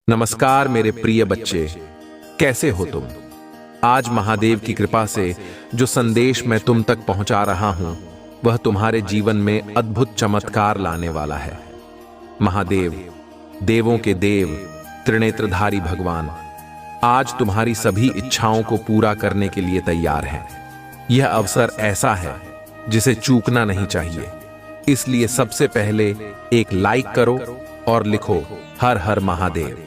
नमस्कार मेरे प्रिय बच्चे, कैसे हो तुम। आज महादेव की कृपा से जो संदेश मैं तुम तक पहुंचा रहा हूं वह तुम्हारे जीवन में अद्भुत चमत्कार लाने वाला है। महादेव, देवों के देव, त्रिनेत्रधारी भगवान आज तुम्हारी सभी इच्छाओं को पूरा करने के लिए तैयार हैं। यह अवसर ऐसा है जिसे चूकना नहीं चाहिए, इसलिए सबसे पहले एक लाइक करो और लिखो हर हर महादेव।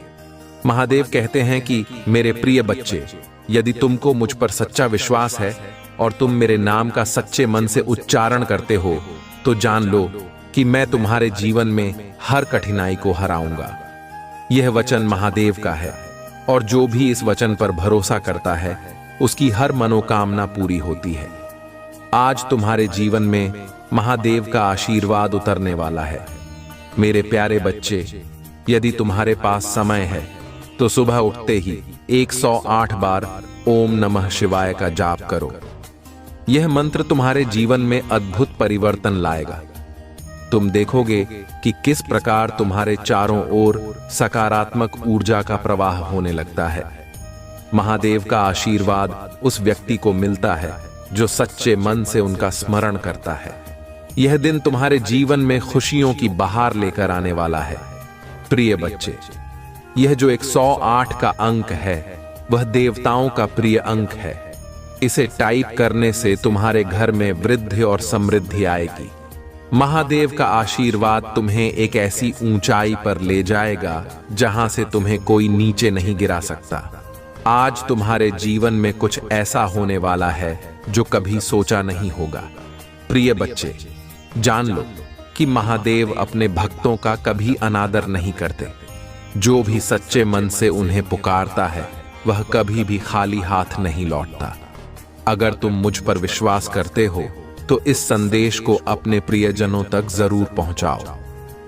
महादेव कहते हैं कि मेरे प्रिय बच्चे, यदि तुमको मुझ पर सच्चा विश्वास है और तुम मेरे नाम का सच्चे मन से उच्चारण करते हो तो जान लो कि मैं तुम्हारे जीवन में हर कठिनाई को हराऊंगा। यह वचन महादेव का है और जो भी इस वचन पर भरोसा करता है उसकी हर मनोकामना पूरी होती है। आज तुम्हारे जीवन में महादेव का आशीर्वाद उतरने वाला है। मेरे प्यारे बच्चे, यदि तुम्हारे पास समय है तो सुबह उठते ही 108 बार ओम नमः शिवाय का जाप करो। यह मंत्र तुम्हारे जीवन में अद्भुत परिवर्तन लाएगा। तुम देखोगे कि किस प्रकार तुम्हारे चारों ओर सकारात्मक ऊर्जा का प्रवाह होने लगता है। महादेव का आशीर्वाद उस व्यक्ति को मिलता है जो सच्चे मन से उनका स्मरण करता है। यह दिन तुम्हारे जीवन में खुशियों की बहार लेकर आने वाला है। प्रिय बच्चे, यह जो 108 का अंक है वह देवताओं का प्रिय अंक है। इसे टाइप करने से तुम्हारे घर में वृद्धि और समृद्धि आएगी। महादेव का आशीर्वाद तुम्हें एक ऐसी ऊंचाई पर ले जाएगा जहां से तुम्हें कोई नीचे नहीं गिरा सकता। आज तुम्हारे जीवन में कुछ ऐसा होने वाला है जो कभी सोचा नहीं होगा। प्रिय बच्चे, जान लो कि महादेव अपने भक्तों का कभी अनादर नहीं करते। जो भी सच्चे मन से उन्हें पुकारता है वह कभी भी खाली हाथ नहीं लौटता। अगर तुम मुझ पर विश्वास करते हो तो इस संदेश को अपने प्रियजनों तक जरूर पहुंचाओ।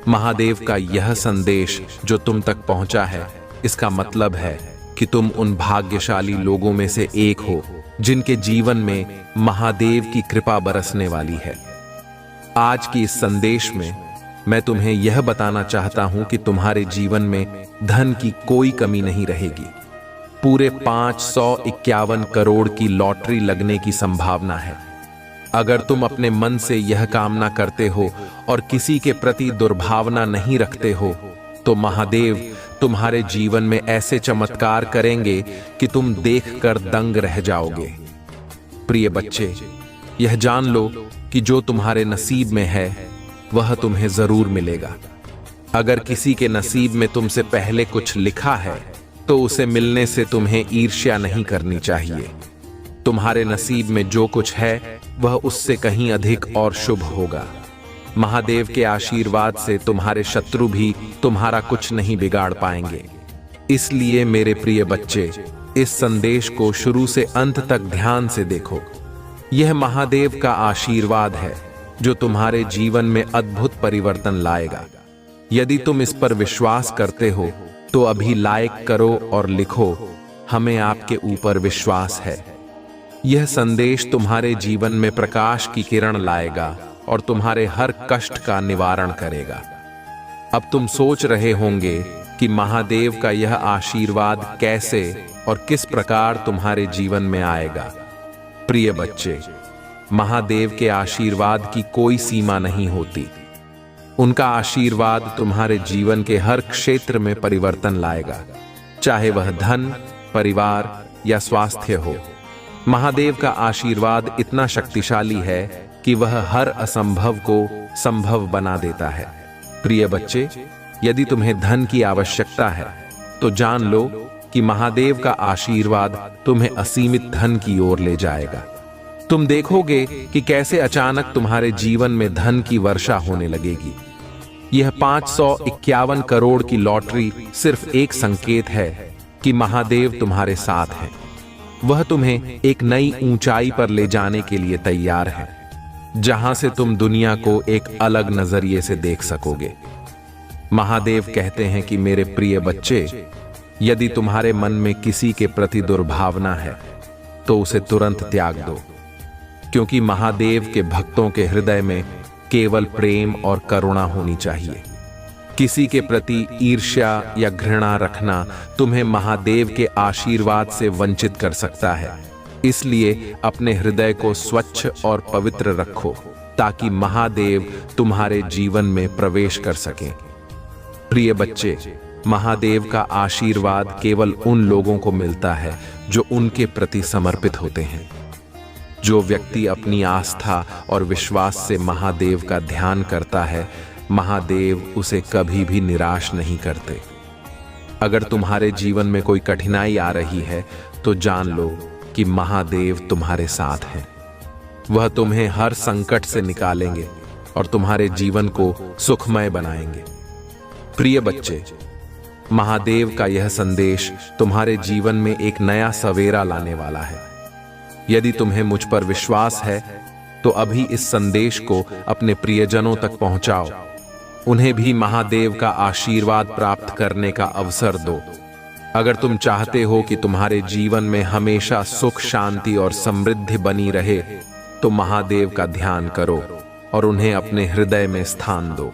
महादेव का यह संदेश जो तुम तक पहुंचा है, इसका मतलब है कि तुम उन भाग्यशाली लोगों में से एक हो जिनके जीवन में महादेव की कृपा बरसने वाली है। आज की इस संदेश में मैं तुम्हें यह बताना चाहता हूं कि तुम्हारे जीवन में धन की कोई कमी नहीं रहेगी। पूरे 551 करोड़ की लॉटरी लगने की संभावना है। अगर तुम अपने मन से यह कामना करते हो और किसी के प्रति दुर्भावना नहीं रखते हो तो महादेव तुम्हारे जीवन में ऐसे चमत्कार करेंगे कि तुम देखकर दंग रह जाओगे। प्रिय बच्चे, यह जान लो कि जो तुम्हारे नसीब में है वह तुम्हें जरूर मिलेगा। अगर किसी के नसीब में तुमसे पहले कुछ लिखा है तो उसे मिलने से तुम्हें ईर्ष्या नहीं करनी चाहिए। तुम्हारे नसीब में जो कुछ है वह उससे कहीं अधिक और शुभ होगा। महादेव के आशीर्वाद से तुम्हारे शत्रु भी तुम्हारा कुछ नहीं बिगाड़ पाएंगे। इसलिए मेरे प्रिय बच्चे, इस संदेश को शुरू से अंत तक ध्यान से देखो। यह महादेव का आशीर्वाद है जो तुम्हारे जीवन में अद्भुत परिवर्तन लाएगा। यदि तुम इस पर विश्वास करते हो तो अभी लाइक करो और लिखो हमें आपके ऊपर विश्वास है। यह संदेश तुम्हारे जीवन में प्रकाश की किरण लाएगा और तुम्हारे हर कष्ट का निवारण करेगा। अब तुम सोच रहे होंगे कि महादेव का यह आशीर्वाद कैसे और किस प्रकार तुम्हारे जीवन में आएगा। प्रिय बच्चे, महादेव के आशीर्वाद की कोई सीमा नहीं होती। उनका आशीर्वाद तुम्हारे जीवन के हर क्षेत्र में परिवर्तन लाएगा, चाहे वह धन, परिवार या स्वास्थ्य हो। महादेव का आशीर्वाद इतना शक्तिशाली है कि वह हर असंभव को संभव बना देता है। प्रिय बच्चे, यदि तुम्हें धन की आवश्यकता है तो जान लो कि महादेव का आशीर्वाद तुम्हें असीमित धन की ओर ले जाएगा। तुम देखोगे कि कैसे अचानक तुम्हारे जीवन में धन की वर्षा होने लगेगी। यह 551 करोड़ की लॉटरी सिर्फ एक संकेत है कि महादेव तुम्हारे साथ हैं। वह तुम्हें एक नई ऊंचाई पर ले जाने के लिए तैयार है, जहां से तुम दुनिया को एक अलग नजरिए से देख सकोगे। महादेव कहते हैं कि मेरे प्रिय बच्चे, यदि तुम्हारे मन में किसी के प्रति दुर्भावना है तो उसे तुरंत त्याग दो, क्योंकि महादेव के भक्तों के हृदय में केवल प्रेम और करुणा होनी चाहिए। किसी के प्रति ईर्ष्या या घृणा रखना तुम्हें महादेव के आशीर्वाद से वंचित कर सकता है। इसलिए अपने हृदय को स्वच्छ और पवित्र रखो ताकि महादेव तुम्हारे जीवन में प्रवेश कर सकें। प्रिय बच्चे, महादेव का आशीर्वाद केवल उन लोगों को मिलता है जो उनके प्रति समर्पित होते हैं। जो व्यक्ति अपनी आस्था और विश्वास से महादेव का ध्यान करता है, महादेव उसे कभी भी निराश नहीं करते। अगर तुम्हारे जीवन में कोई कठिनाई आ रही है तो जान लो कि महादेव तुम्हारे साथ हैं। वह तुम्हें हर संकट से निकालेंगे और तुम्हारे जीवन को सुखमय बनाएंगे। प्रिय बच्चे, महादेव का यह संदेश तुम्हारे जीवन में एक नया सवेरा लाने वाला है। यदि तुम्हें मुझ पर विश्वास है तो अभी इस संदेश को अपने प्रियजनों तक पहुंचाओ। उन्हें भी महादेव का आशीर्वाद प्राप्त करने का अवसर दो। अगर तुम चाहते हो कि तुम्हारे जीवन में हमेशा सुख, शांति और समृद्धि बनी रहे तो महादेव का ध्यान करो और उन्हें अपने हृदय में स्थान दो।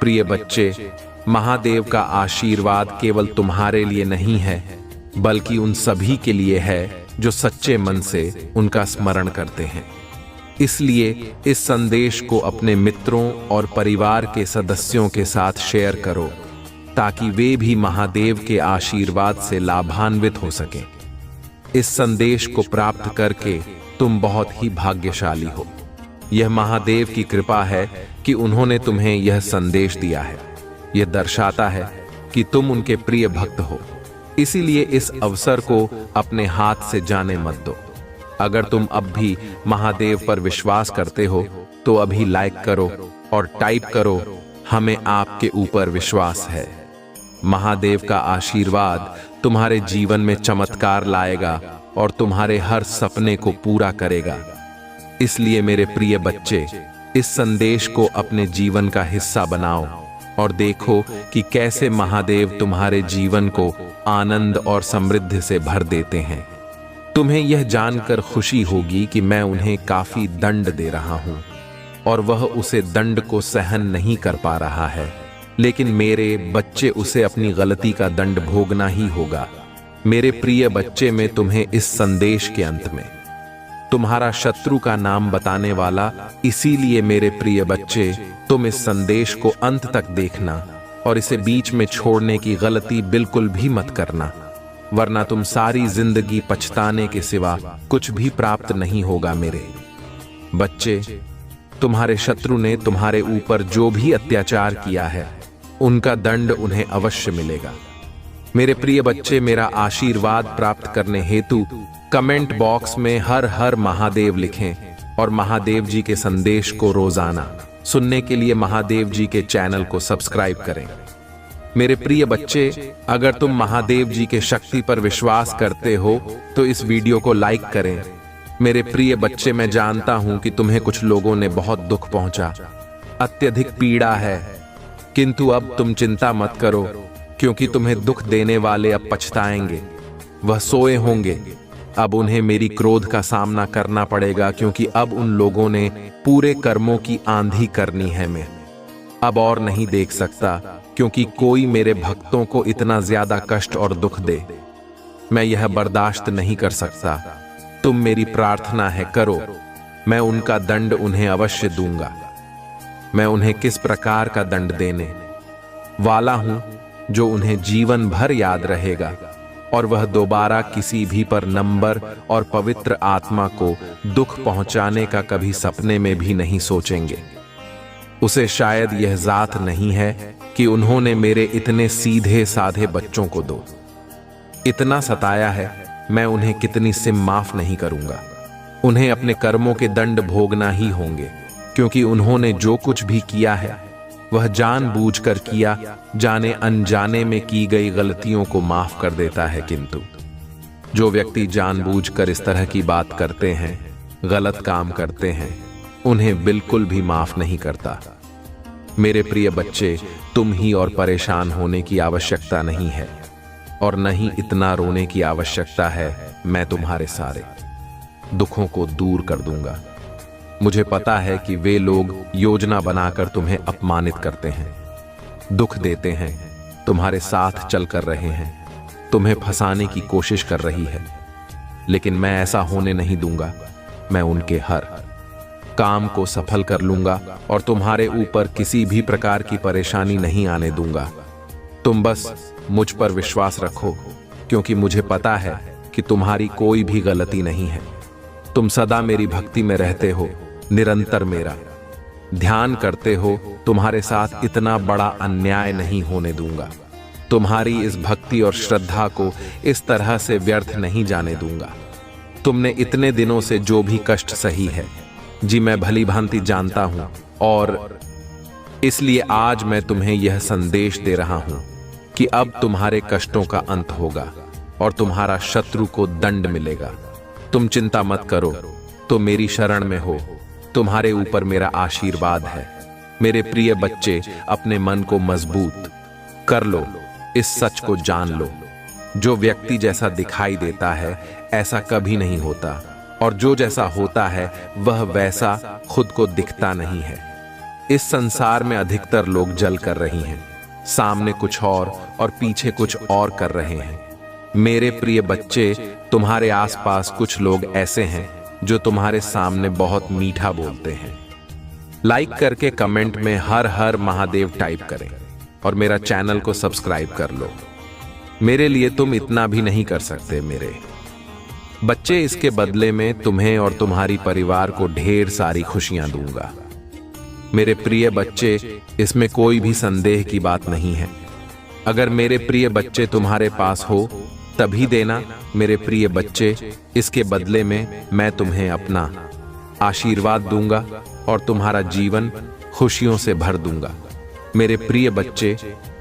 प्रिय बच्चे, महादेव का आशीर्वाद केवल तुम्हारे लिए नहीं है बल्कि उन सभी के लिए है जो सच्चे मन से उनका स्मरण करते हैं। इसलिए इस संदेश को अपने मित्रों और परिवार के सदस्यों के साथ शेयर करो ताकि वे भी महादेव के आशीर्वाद से लाभान्वित हो सकें। इस संदेश को प्राप्त करके तुम बहुत ही भाग्यशाली हो। यह महादेव की कृपा है कि उन्होंने तुम्हें यह संदेश दिया है। यह दर्शाता है कि तुम उनके प्रिय भक्त हो। इसीलिए इस अवसर को अपने हाथ से जाने मत दो। अगर तुम अब भी महादेव पर विश्वास करते हो तो अभी लाइक करो और टाइप करो, हमें आपके ऊपर विश्वास है। महादेव का आशीर्वाद तुम्हारे जीवन में चमत्कार लाएगा और तुम्हारे हर सपने को पूरा करेगा। इसलिए मेरे प्रिय बच्चे, इस संदेश को अपने जीवन का हिस्सा बनाओ और देखो कि कैसे महादेव तुम्हारे जीवन को आनंद और समृद्धि से भर देते हैं। तुम्हें यह जानकर खुशी होगी कि मैं उन्हें काफी दंड दे रहा हूं और वह उसे दंड को सहन नहीं कर पा रहा है, लेकिन मेरे बच्चे उसे अपनी गलती का दंड भोगना ही होगा। मेरे प्रिय बच्चे, मैं तुम्हें इस संदेश के अंत में तुम्हारा शत्रु का नाम बताने वाला, इसीलिए मेरे प्रिय बच्चे तुम इस संदेश को अंत तक देखना और इसे बीच में छोड़ने की गलती बिल्कुल भी मत करना, वरना तुम सारी जिंदगी पछताने के सिवा कुछ भी प्राप्त नहीं होगा। मेरे बच्चे, तुम्हारे शत्रु ने तुम्हारे ऊपर जो भी अत्याचार किया है उनका दंड उन्हें अवश्य मिलेगा। मेरे प्रिय बच्चे, मेरा आशीर्वाद प्राप्त करने हेतु कमेंट बॉक्स में हर हर महादेव लिखें और महादेव जी के संदेश को रोजाना सुनने के लिए महादेव जी के चैनल को सब्सक्राइब करें। मेरे प्रिय बच्चे, अगर तुम महादेव जी के शक्ति पर विश्वास करते हो तो इस वीडियो को लाइक करें। मेरे प्रिय बच्चे, मैं जानता हूं कि तुम्हें कुछ लोगों ने बहुत दुख पहुंचा, अत्यधिक पीड़ा है, किंतु अब तुम चिंता मत करो क्योंकि तुम्हें दुख देने वाले अब पछताएंगे। वह सोए होंगे, अब उन्हें मेरी क्रोध का सामना करना पड़ेगा क्योंकि अब उन लोगों ने पूरे कर्मों की आंधी करनी है। मैं अब और नहीं देख सकता क्योंकि कोई मेरे भक्तों को इतना ज्यादा कष्ट और दुख दे। मैं यह बर्दाश्त नहीं कर सकता। तुम मेरी प्रार्थना है करो, मैं उनका दंड उन्हें अवश्य दूंगा। मैं उन्हें किस प्रकार का दंड देने वाला हूं जो उन्हें जीवन भर याद रहेगा और वह दोबारा किसी भी पर नंबर और पवित्र आत्मा को दुख पहुंचाने का कभी सपने में भी नहीं सोचेंगे। उसे शायद यह जात नहीं है कि उन्होंने मेरे इतने सीधे साधे बच्चों को दो इतना सताया है। मैं उन्हें कितनी सिम माफ नहीं करूंगा। उन्हें अपने कर्मों के दंड भोगना ही होंगे क्योंकि उन्होंने जो कुछ भी किया है वह जानबूझकर किया। जाने अनजाने में की गई गलतियों को माफ कर देता है, किंतु जो व्यक्ति जानबूझकर इस तरह की बात करते हैं, गलत काम करते हैं, उन्हें बिल्कुल भी माफ नहीं करता। मेरे प्रिय बच्चे, तुम ही और परेशान होने की आवश्यकता नहीं है और न ही इतना रोने की आवश्यकता है। मैं तुम्हारे सारे दुखों को दूर कर दूंगा। मुझे पता है कि वे लोग योजना बनाकर तुम्हें अपमानित करते हैं, दुख देते हैं, तुम्हारे साथ चल कर रहे हैं, तुम्हें फंसाने की कोशिश कर रही है, लेकिन मैं ऐसा होने नहीं दूंगा। मैं उनके हर काम को सफल कर लूंगा और तुम्हारे ऊपर किसी भी प्रकार की परेशानी नहीं आने दूंगा। तुम बस मुझ पर विश्वास रखो, क्योंकि मुझे पता है कि तुम्हारी कोई भी गलती नहीं है। तुम सदा मेरी भक्ति में रहते हो, निरंतर मेरा ध्यान करते हो। तुम्हारे साथ इतना बड़ा अन्याय नहीं होने दूंगा। तुम्हारी इस भक्ति और श्रद्धा को इस तरह से व्यर्थ नहीं जाने दूंगा। तुमने इतने दिनों से जो भी कष्ट सही है, जी मैं भली भांति जानता हूं, और इसलिए आज मैं तुम्हें यह संदेश दे रहा हूं कि अब तुम्हारे कष्टों का अंत होगा और तुम्हारा शत्रु को दंड मिलेगा। तुम चिंता मत करो, तो मेरी शरण में हो। तुम्हारे ऊपर मेरा आशीर्वाद है। मेरे प्रिय बच्चे, अपने मन को मजबूत कर लो, इस सच को जान लो, जो व्यक्ति जैसा दिखाई देता है ऐसा कभी नहीं होता, और जो जैसा होता है वह वैसा खुद को दिखता नहीं है। इस संसार में अधिकतर लोग जल कर रही हैं, सामने कुछ और पीछे कुछ और कर रहे हैं। मेरे प्रिय बच्चे, तुम्हारे आसपास कुछ लोग ऐसे हैं जो तुम्हारे सामने बहुत मीठा बोलते हैं। लाइक करके कमेंट में हर हर महादेव टाइप करें और मेरा चैनल को सब्सक्राइब कर लो। मेरे लिए तुम इतना भी नहीं कर सकते मेरे बच्चे। इसके बदले में तुम्हें और तुम्हारी परिवार को ढेर सारी खुशियां दूंगा। मेरे प्रिय बच्चे, इसमें कोई भी संदेह की बात नहीं है। अगर मेरे प्रिय बच्चे तुम्हारे पास हो तभी देना मेरे प्रिय बच्चे। इसके बदले में मैं तुम्हें अपना आशीर्वाद दूंगा और तुम्हारा जीवन खुशियों से भर दूंगा। मेरे प्रिय बच्चे,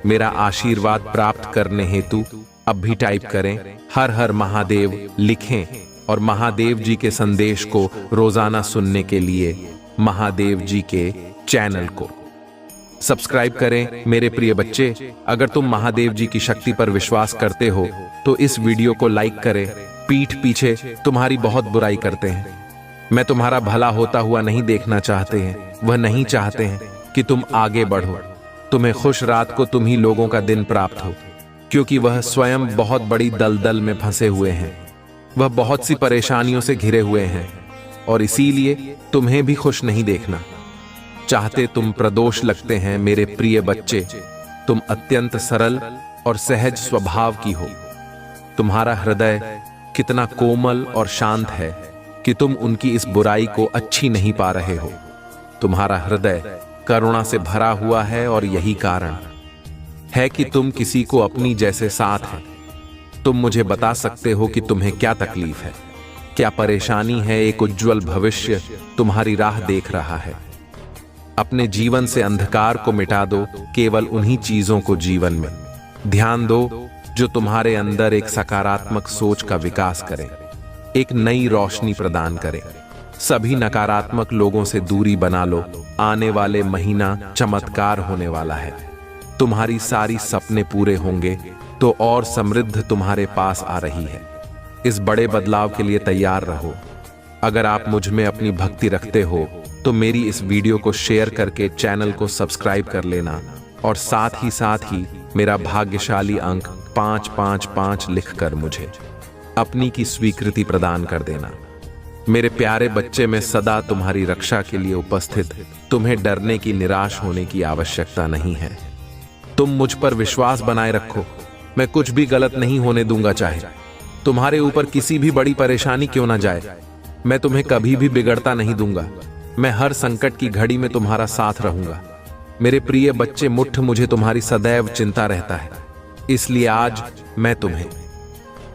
मेरा आशीर्वाद प्राप्त करने हेतु अब भी टाइप करें हर हर महादेव लिखें, और महादेव जी के संदेश को रोजाना सुनने के लिए महादेव जी के चैनल को सब्सक्राइब करें। मेरे प्रिय बच्चे, अगर तुम महादेव जी की शक्ति पर विश्वास करते हो तो इस वीडियो को लाइक करें। पीठ पीछे तुम्हारी बहुत बुराई करते हैं, मैं तुम्हारा भला होता हुआ नहीं देखना चाहते हैं। वह नहीं चाहते हैं कि तुम आगे बढ़ो। तुम्हें खुश रात को तुम ही लोगों का दिन प्राप्त हो, क्योंकि वह स्वयं बहुत बड़ी दलदल में फंसे हुए हैं। वह बहुत सी परेशानियों से घिरे हुए हैं और इसीलिए तुम्हें भी खुश नहीं देखना चाहते। तुम प्रदोष लगते हैं मेरे प्रिय बच्चे। तुम अत्यंत सरल और सहज स्वभाव की हो। तुम्हारा हृदय कितना कोमल और शांत है कि तुम उनकी इस बुराई को अच्छी नहीं पा रहे हो। तुम्हारा हृदय करुणा से भरा हुआ है और यही कारण है कि तुम किसी को अपनी जैसे साथ हैं। तुम मुझे बता सकते हो कि तुम्हें क्या तकलीफ है, क्या परेशानी है। एक उज्जवल भविष्य तुम्हारी राह देख रहा है। अपने जीवन से अंधकार को मिटा दो, केवल उन्हीं चीजों को जीवन में ध्यान दो जो तुम्हारे अंदर एक सकारात्मक सोच का विकास करें, एक नई रोशनी प्रदान करें। सभी नकारात्मक लोगों से दूरी बना लो। आने वाले महीना चमत्कार होने वाला है। तुम्हारी सारी सपने पूरे होंगे तो और समृद्ध तुम्हारे पास आ रही है। इस बड़े बदलाव के लिए तैयार रहो। अगर आप मुझ में अपनी भक्ति रखते हो तो मेरी इस वीडियो को शेयर करके चैनल को सब्सक्राइब कर लेना, और साथ ही मेरा भाग्यशाली अंक 555 लिखकर मुझे अपनी की स्वीकृति प्रदान कर देना। मेरे प्यारे बच्चे, मैं सदा तुम्हारी रक्षा के लिए उपस्थित। तुम्हें डरने की, निराश होने की आवश्यकता नहीं है। तुम मुझ पर विश्वास बनाए रखो। मैं कुछ भी गलत नहीं होने दूंगा, चाहे तुम्हारे ऊपर किसी भी बड़ी परेशानी क्यों ना जाए। मैं तुम्हें कभी भी बिगड़ता नहीं दूंगा। मैं हर संकट की घड़ी में तुम्हारा साथ रहूंगा। मेरे प्रिय बच्चे, मुझे तुम्हारी सदैव चिंता रहता है, इसलिए आज मैं तुम्हें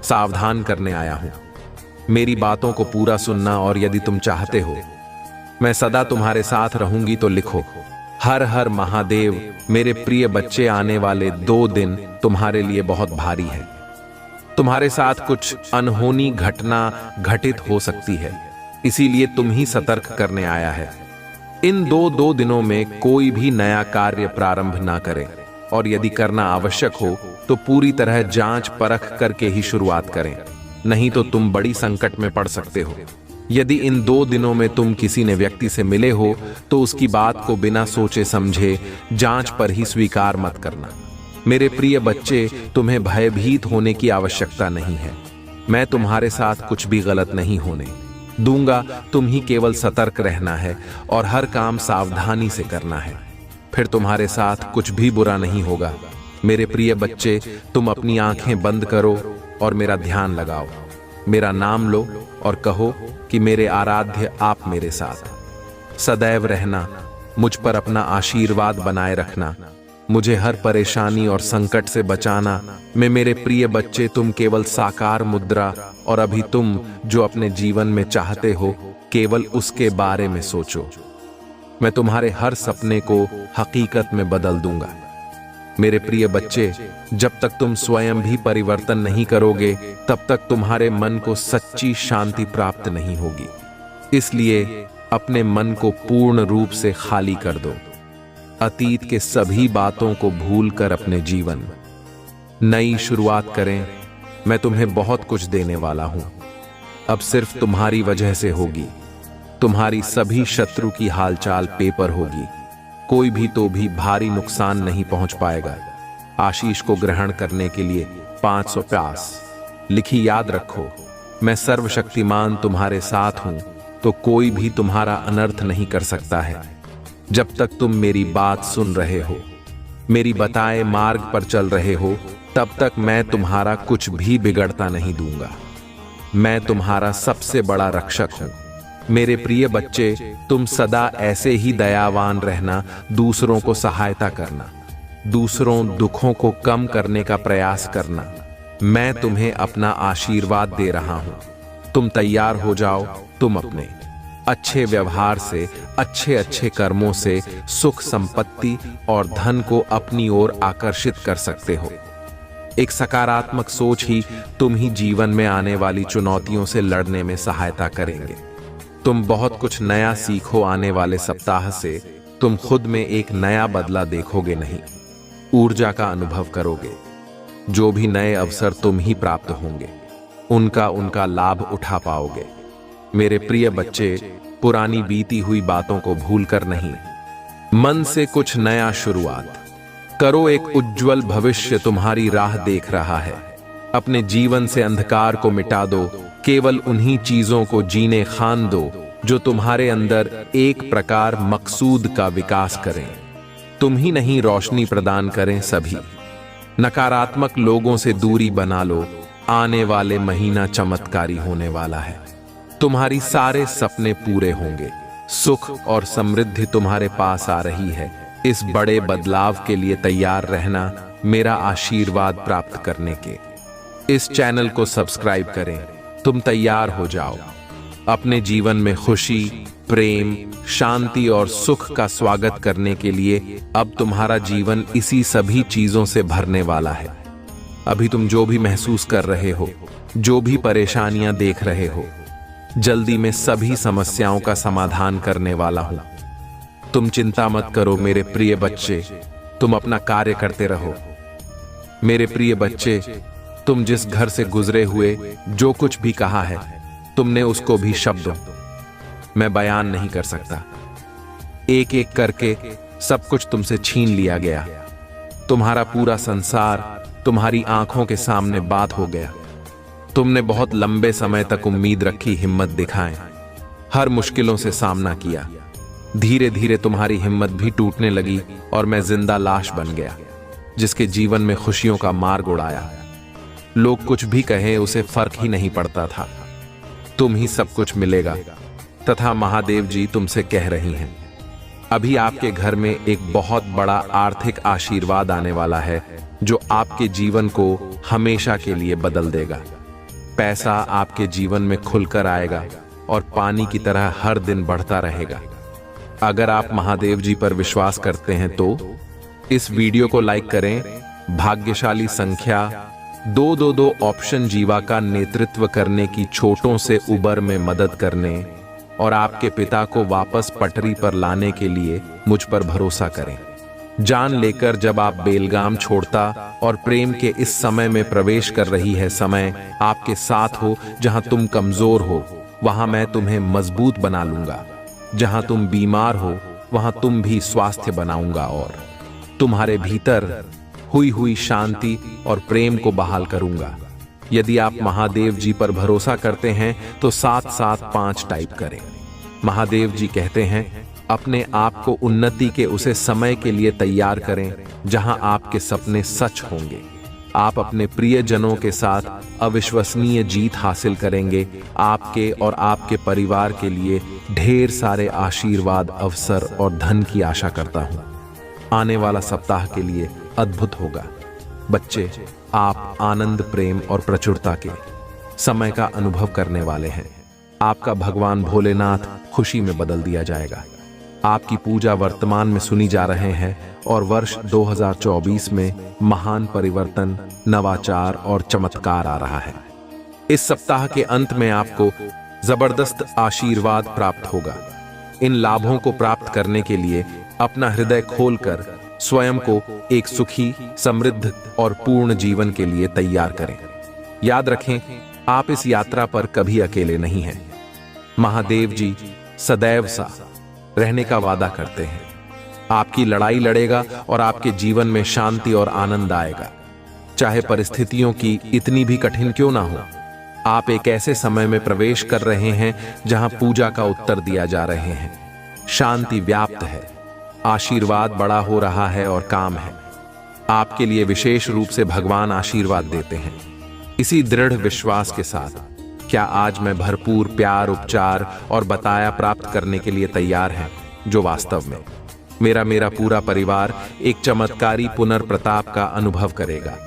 सावधान करने आया हूं। मेरी बातों को पूरा सुनना, और यदि तुम चाहते हो मैं सदा तुम्हारे साथ रहूंगी तो लिखो हर हर महादेव। मेरे प्रिय बच्चे, आने वाले 2 दिन तुम्हारे लिए बहुत भारी है। तुम्हारे साथ कुछ अनहोनी घटना घटित हो सकती है, इसीलिए तुम ही सतर्क करने आया है। इन दो दिनों में कोई भी नया कार्य प्रारंभ ना करें, और यदि करना आवश्यक हो तो पूरी तरह जांच परख करके ही शुरुआत करें, नहीं तो तुम बड़ी संकट में पड़ सकते हो। यदि इन 2 दिनों में तुम किसी ने व्यक्ति से मिले हो तो उसकी बात को बिना सोचे समझे जांच पर ही स्वीकार मत करना। मेरे प्रिय बच्चे, तुम्हें भयभीत होने की आवश्यकता नहीं है। मैं तुम्हारे साथ कुछ भी गलत नहीं होने दूंगा। तुम ही केवल सतर्क रहना है और हर काम सावधानी से करना है, फिर तुम्हारे साथ कुछ भी बुरा नहीं होगा। मेरे प्रिय बच्चे, तुम अपनी आंखें बंद करो और मेरा ध्यान लगाओ। मेरा नाम लो और कहो कि मेरे आराध्य आप मेरे साथ सदैव रहना, मुझ पर अपना आशीर्वाद बनाए रखना, मुझे हर परेशानी और संकट से बचाना। मेरे प्रिय बच्चे, तुम केवल साकार मुद्रा और अभी तुम जो अपने जीवन में चाहते हो केवल उसके बारे में सोचो। मैं तुम्हारे हर सपने को हकीकत में बदल दूंगा। मेरे प्रिय बच्चे, जब तक तुम स्वयं भी परिवर्तन नहीं करोगे तब तक तुम्हारे मन को सच्ची शांति प्राप्त नहीं होगी। इसलिए अपने मन को पूर्ण रूप से खाली कर दो। अतीत के सभी बातों को भूलकर अपने जीवन नई शुरुआत करें। मैं तुम्हें बहुत कुछ देने वाला हूं, अब सिर्फ तुम्हारी वजह से होगी। तुम्हारी सभी शत्रु की हालचाल पेपर होगी, कोई भी तो भी भारी नुकसान नहीं पहुंच पाएगा। आशीष को ग्रहण करने के लिए 500 प्यास लिखी याद रखो। मैं सर्वशक्तिमान तुम्हारे साथ हूं तो कोई भी तुम्हारा अनर्थ नहीं कर सकता है। जब तक तुम मेरी बात सुन रहे हो, मेरी बताए मार्ग पर चल रहे हो, तब तक मैं तुम्हारा कुछ भी बिगड़ता नहीं दूंगा। मैं तुम्हारा सबसे बड़ा रक्षक हूं। मेरे प्रिय बच्चे, तुम सदा ऐसे ही दयावान रहना, दूसरों को सहायता करना, दूसरों दुखों को कम करने का प्रयास करना। मैं तुम्हें अपना आशीर्वाद दे रहा हूं। तुम तैयार हो जाओ। तुम अपने अच्छे व्यवहार से, अच्छे अच्छे कर्मों से सुख, संपत्ति और धन को अपनी ओर आकर्षित कर सकते हो। एक सकारात्मक सोच ही तुम ही जीवन में आने वाली चुनौतियों से लड़ने में सहायता करेंगे। तुम बहुत कुछ नया सीखो। आने वाले सप्ताह से तुम खुद में एक नया बदला देखोगे नहीं, ऊर्जा का अनुभव करोगे। जो भी नए अवसर तुम ही प्राप्त होंगे उनका लाभ उठा पाओगे। मेरे प्रिय बच्चे, पुरानी बीती हुई बातों को भूलकर नहीं, मन से कुछ नया शुरुआत करो। एक उज्जवल भविष्य तुम्हारी राह देख रहा है। अपने जीवन से अंधकार को मिटा दो। केवल उन्हीं चीजों को जीने खान दो जो तुम्हारे अंदर एक प्रकार मकसूद का विकास करें। तुम ही नहीं, रोशनी प्रदान करें सभी। नकारात्मक लोगों से दूरी बना लो। आने वाले महीना चमत्कारी होने वाला है। तुम्हारी सारे सपने पूरे होंगे। सुख और समृद्धि तुम्हारे पास आ रही है। इस बड़े बदलाव के लिए तैयार रहना, मेरा आशीर्वाद प्राप्त करने के। इस चैनल को सब्सक्राइब करें। तुम तैयार हो जाओ। अपने जीवन में खुशी, प्रेम, शांति और सुख का स्वागत करने के लिए अब तुम्हारा जीवन इसी सभी चीजों से भरने वाला है। अभी तुम जो भी महसूस कर रहे हो, जो भी परेशानियां देख रहे हो, जल्दी में सभी समस्याओं का समाधान करने वाला हूं। तुम चिंता मत करो मेरे प्रिय बच्चे, तुम अपना कार्य करते रहो। मेरे प्रिय बच्चे, तुम जिस घर से गुजरे हुए जो कुछ भी कहा है, तुमने उसको भी शब्दों मैं बयान नहीं कर सकता। एक एक करके सब कुछ तुमसे छीन लिया गया। तुम्हारा पूरा संसार तुम्हारी आंखों के सामने बात हो गया। तुमने बहुत लंबे समय तक उम्मीद रखी, हिम्मत दिखाएं, हर मुश्किलों से सामना किया। धीरे धीरे तुम्हारी हिम्मत भी टूटने लगी और मैं जिंदा लाश बन गया, जिसके जीवन में खुशियों का मार्ग उड़ाया। लोग कुछ भी कहें, उसे फर्क ही नहीं पड़ता था। तुम ही सब कुछ मिलेगा तथा महादेव जी तुमसे कह रही हैं, अभी आपके घर में एक बहुत बड़ा आर्थिक आशीर्वाद आने वाला है जो आपके जीवन को हमेशा के लिए बदल देगा। पैसा आपके जीवन में खुलकर आएगा और पानी की तरह हर दिन बढ़ता रहेगा। अगर आप महादेव जी पर विश्वास करते हैं तो इस वीडियो को लाइक करें। भाग्यशाली संख्या 222 ऑप्शन जीवा का नेतृत्व करने की छोटों से उबर में मदद करने और आपके पिता को वापस पटरी पर लाने के लिए मुझ पर भरोसा करें। जान लेकर जब आप बेलगाम छोड़ता और प्रेम के इस समय में प्रवेश कर रही है, समय आपके साथ हो, जहां तुम कमजोर हो वहां मैं तुम्हें मजबूत बना लूंगा। जहां तुम बीमार हो वहां तुम भी स्वास्थ्य बनाऊंगा और तुम्हारे भीतर हुई हुई शांति और प्रेम को बहाल करूंगा। यदि आप महादेव जी पर भरोसा करते हैं तो 775 टाइप करें। महादेव जी कहते हैं, अपने आप को उन्नति के उसे समय के लिए तैयार करें जहां आपके सपने सच होंगे। आप अपने प्रियजनों के साथ अविश्वसनीय जीत हासिल करेंगे। आपके और आपके परिवार के लिए ढेर सारे आशीर्वाद, अवसर और धन की आशा करता हूं। आने वाला सप्ताह के लिए अद्भुत होगा। बच्चे, आप आनंद, प्रेम और प्रचुरता के समय का अनुभव करने वाले हैं। आपका भगवान भोलेनाथ खुशी में बदल दिया जाएगा। आपकी पूजा वर्तमान में सुनी जा रहे हैं और वर्ष 2024 में महान परिवर्तन, नवाचार और चमत्कार आ रहा है। इस सप्ताह के अंत में आपको जबरदस्त आशीर्वाद प्राप्त होगा। इन लाभों को प्राप्त करने के लिए अपना हृदय खोलकर स्वयं को एक सुखी, समृद्ध और पूर्ण जीवन के लिए तैयार करें। याद रखें, आप इस यात्रा पर कभी अकेले नहीं हैं। महादेव जी सदैव सा रहने का वादा करते हैं। आपकी लड़ाई लड़ेगा और आपके जीवन में शांति और आनंद आएगा। चाहे परिस्थितियों की इतनी भी कठिन क्यों ना हो, आप एक ऐसे समय में प्रवेश कर रहे हैं जहां पूजा का उत्तर दिया जा रहे हैं। शांति व्याप्त है, आशीर्वाद बड़ा हो रहा है और काम है। आपके लिए विशेष रूप से भगवान आशीर्वाद देते हैं। इसी दृढ़ विश्वास के साथ क्या आज मैं भरपूर प्यार, उपचार और बताया प्राप्त करने के लिए तैयार हैं, जो वास्तव में मेरा पूरा परिवार एक चमत्कारी पुनर्प्रताप का अनुभव करेगा।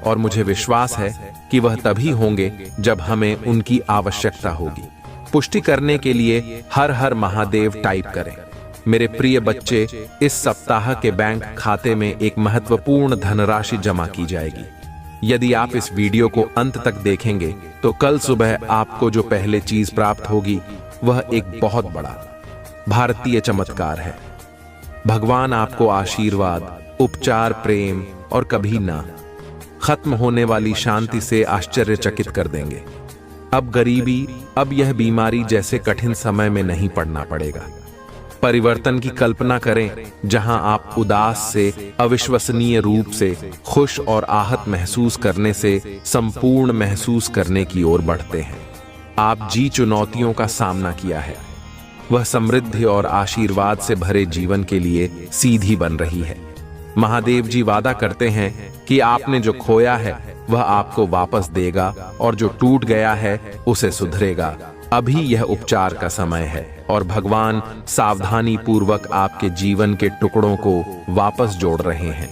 और मुझे विश्वास है कि वह तभी होंगे जब हमें उनकी आवश्यकता होगी। पुष्टि करने के लिए हर हर महादेव टाइप करें। मेरे प्रिय बच्चे, इस सप्ताह के बैंक खाते में एक महत्वपूर्ण धनराशि जमा की जाएगी। यदि आप इस वीडियो को अंत तक देखेंगे तो कल सुबह आपको जो पहले चीज प्राप्त होगी वह एक बहुत बड़ा भारतीय चमत्कार है। भगवान आपको आशीर्वाद, उपचार, प्रेम और कभी ना खत्म होने वाली शांति से आश्चर्यचकित कर देंगे। अब गरीबी, अब यह बीमारी जैसे कठिन समय में नहीं पड़ना पड़ेगा। परिवर्तन की कल्पना करें जहां आप उदास से अविश्वसनीय रूप से खुश और आहत महसूस करने से संपूर्ण महसूस करने की ओर बढ़ते हैं। आप जी चुनौतियों का सामना किया है, वह समृद्धि और आशीर्वाद से भरे जीवन के लिए सीधी बन रही है। महादेव जी वादा करते हैं कि आपने जो खोया है वह आपको वापस देगा और जो टूट गया है उसे सुधरेगा। अभी यह उपचार का समय है और भगवान सावधानी पूर्वक आपके जीवन के टुकड़ों को वापस जोड़ रहे हैं।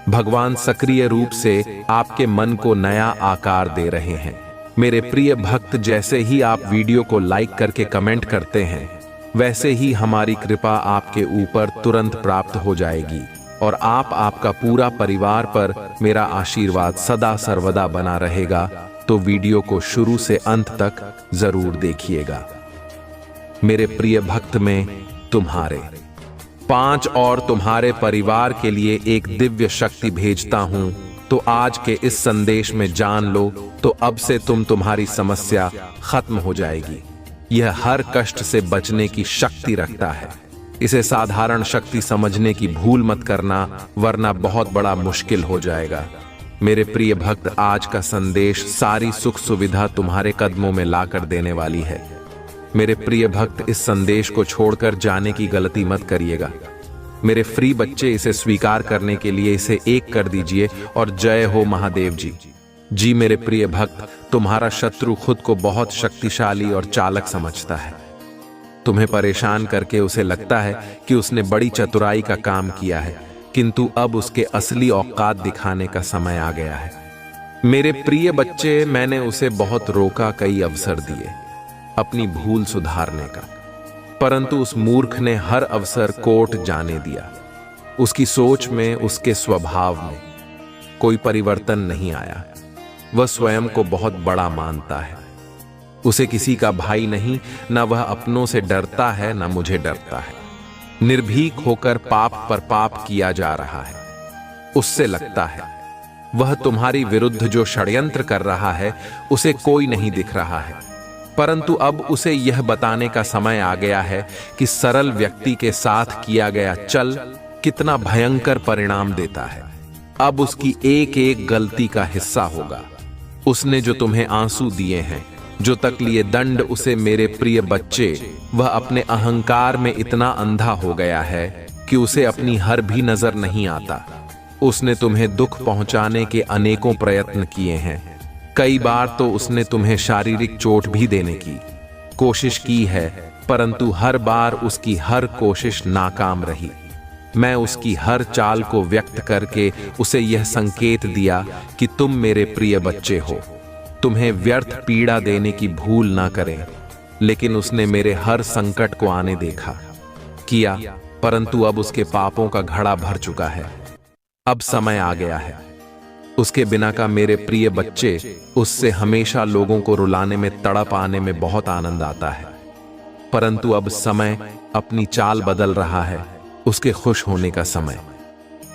भगवान सक्रिय रूप से आपके मन को नया आकार दे रहे हैं। मेरे प्रिय भक्त, जैसे ही आप वीडियो को लाइक करके कमेंट करते हैं, वैसे ही हमारी कृपा आपके ऊपर तुरंत प्राप्त हो जाएगी और आपका पूरा परिवार पर मेरा आशीर्वाद सदा सर्वदा बना रहेगा। तो वीडियो को शुरू से अंत तक जरूर देखिएगा। मेरे प्रिय भक्त, में तुम्हारे 5 और तुम्हारे परिवार के लिए एक दिव्य शक्ति भेजता हूं। तो आज के इस संदेश में जान लो, तो अब से तुम्हारी समस्या खत्म हो जाएगी। यह हर कष्ट से बचने की शक्ति रखता है। इसे साधारण शक्ति समझने की भूल मत करना, वरना बहुत बड़ा मुश्किल हो जाएगा। मेरे प्रिय भक्त, आज का संदेश सारी सुख सुविधा तुम्हारे कदमों में लाकर देने वाली है। मेरे प्रिय भक्त, इस संदेश को छोड़कर जाने की गलती मत करिएगा। मेरे फ्री बच्चे, इसे स्वीकार करने के लिए इसे 1 कर दीजिए और जय हो महादेव जी। जी मेरे प्रिय भक्त, तुम्हारा शत्रु खुद को बहुत शक्तिशाली और चालक समझता है। तुम्हें परेशान करके उसे लगता है कि उसने बड़ी चतुराई का काम किया है, किंतु अब उसके असली औकात दिखाने का समय आ गया है। मेरे प्रिय बच्चे, मैंने उसे बहुत रोका, कई अवसर दिए अपनी भूल सुधारने का, परंतु उस मूर्ख ने हर अवसर कोर्ट जाने दिया। उसकी सोच में, उसके स्वभाव में कोई परिवर्तन नहीं आया। वह स्वयं को बहुत बड़ा मानता है। उसे किसी का भाई नहीं, न वह अपनों से डरता है, न मुझे डरता है। निर्भीक होकर पाप पर पाप किया जा रहा है। उससे लगता है वह तुम्हारी विरुद्ध जो षड्यंत्र कर रहा है उसे कोई नहीं दिख रहा है। परंतु अब उसे यह बताने का समय आ गया है कि सरल व्यक्ति के साथ किया गया चल कितना भयंकर परिणाम देता है। अब उसकी एक एक गलती का हिस्सा होगा। उसने जो तुम्हें आंसू दिए हैं, जो तक लिए दंड उसे, मेरे प्रिय बच्चे, वह अपने अहंकार में इतना अंधा हो गया है कि उसे अपनी हर भी नजर नहीं आता। उसने तुम्हें दुख पहुंचाने के अनेकों प्रयत्न किए हैं। कई बार तो उसने तुम्हें शारीरिक चोट भी देने की कोशिश की है, परंतु हर बार उसकी हर कोशिश नाकाम रही। मैं उसकी हर चाल को व्यक्त करके उसे यह संकेत दिया कि तुम मेरे प्रिय बच्चे हो, तुम्हें व्यर्थ पीड़ा देने की भूल ना करें। लेकिन उसने मेरे हर संकट को आने देखा किया, परंतु अब उसके पापों का घड़ा भर चुका है। अब समय आ गया है। उसके बिना का मेरे प्रिय बच्चे, उससे हमेशा लोगों को रुलाने में, तड़प आने में बहुत आनंद आता है। परंतु अब समय अपनी चाल बदल रहा है। उसके खुश होने का समय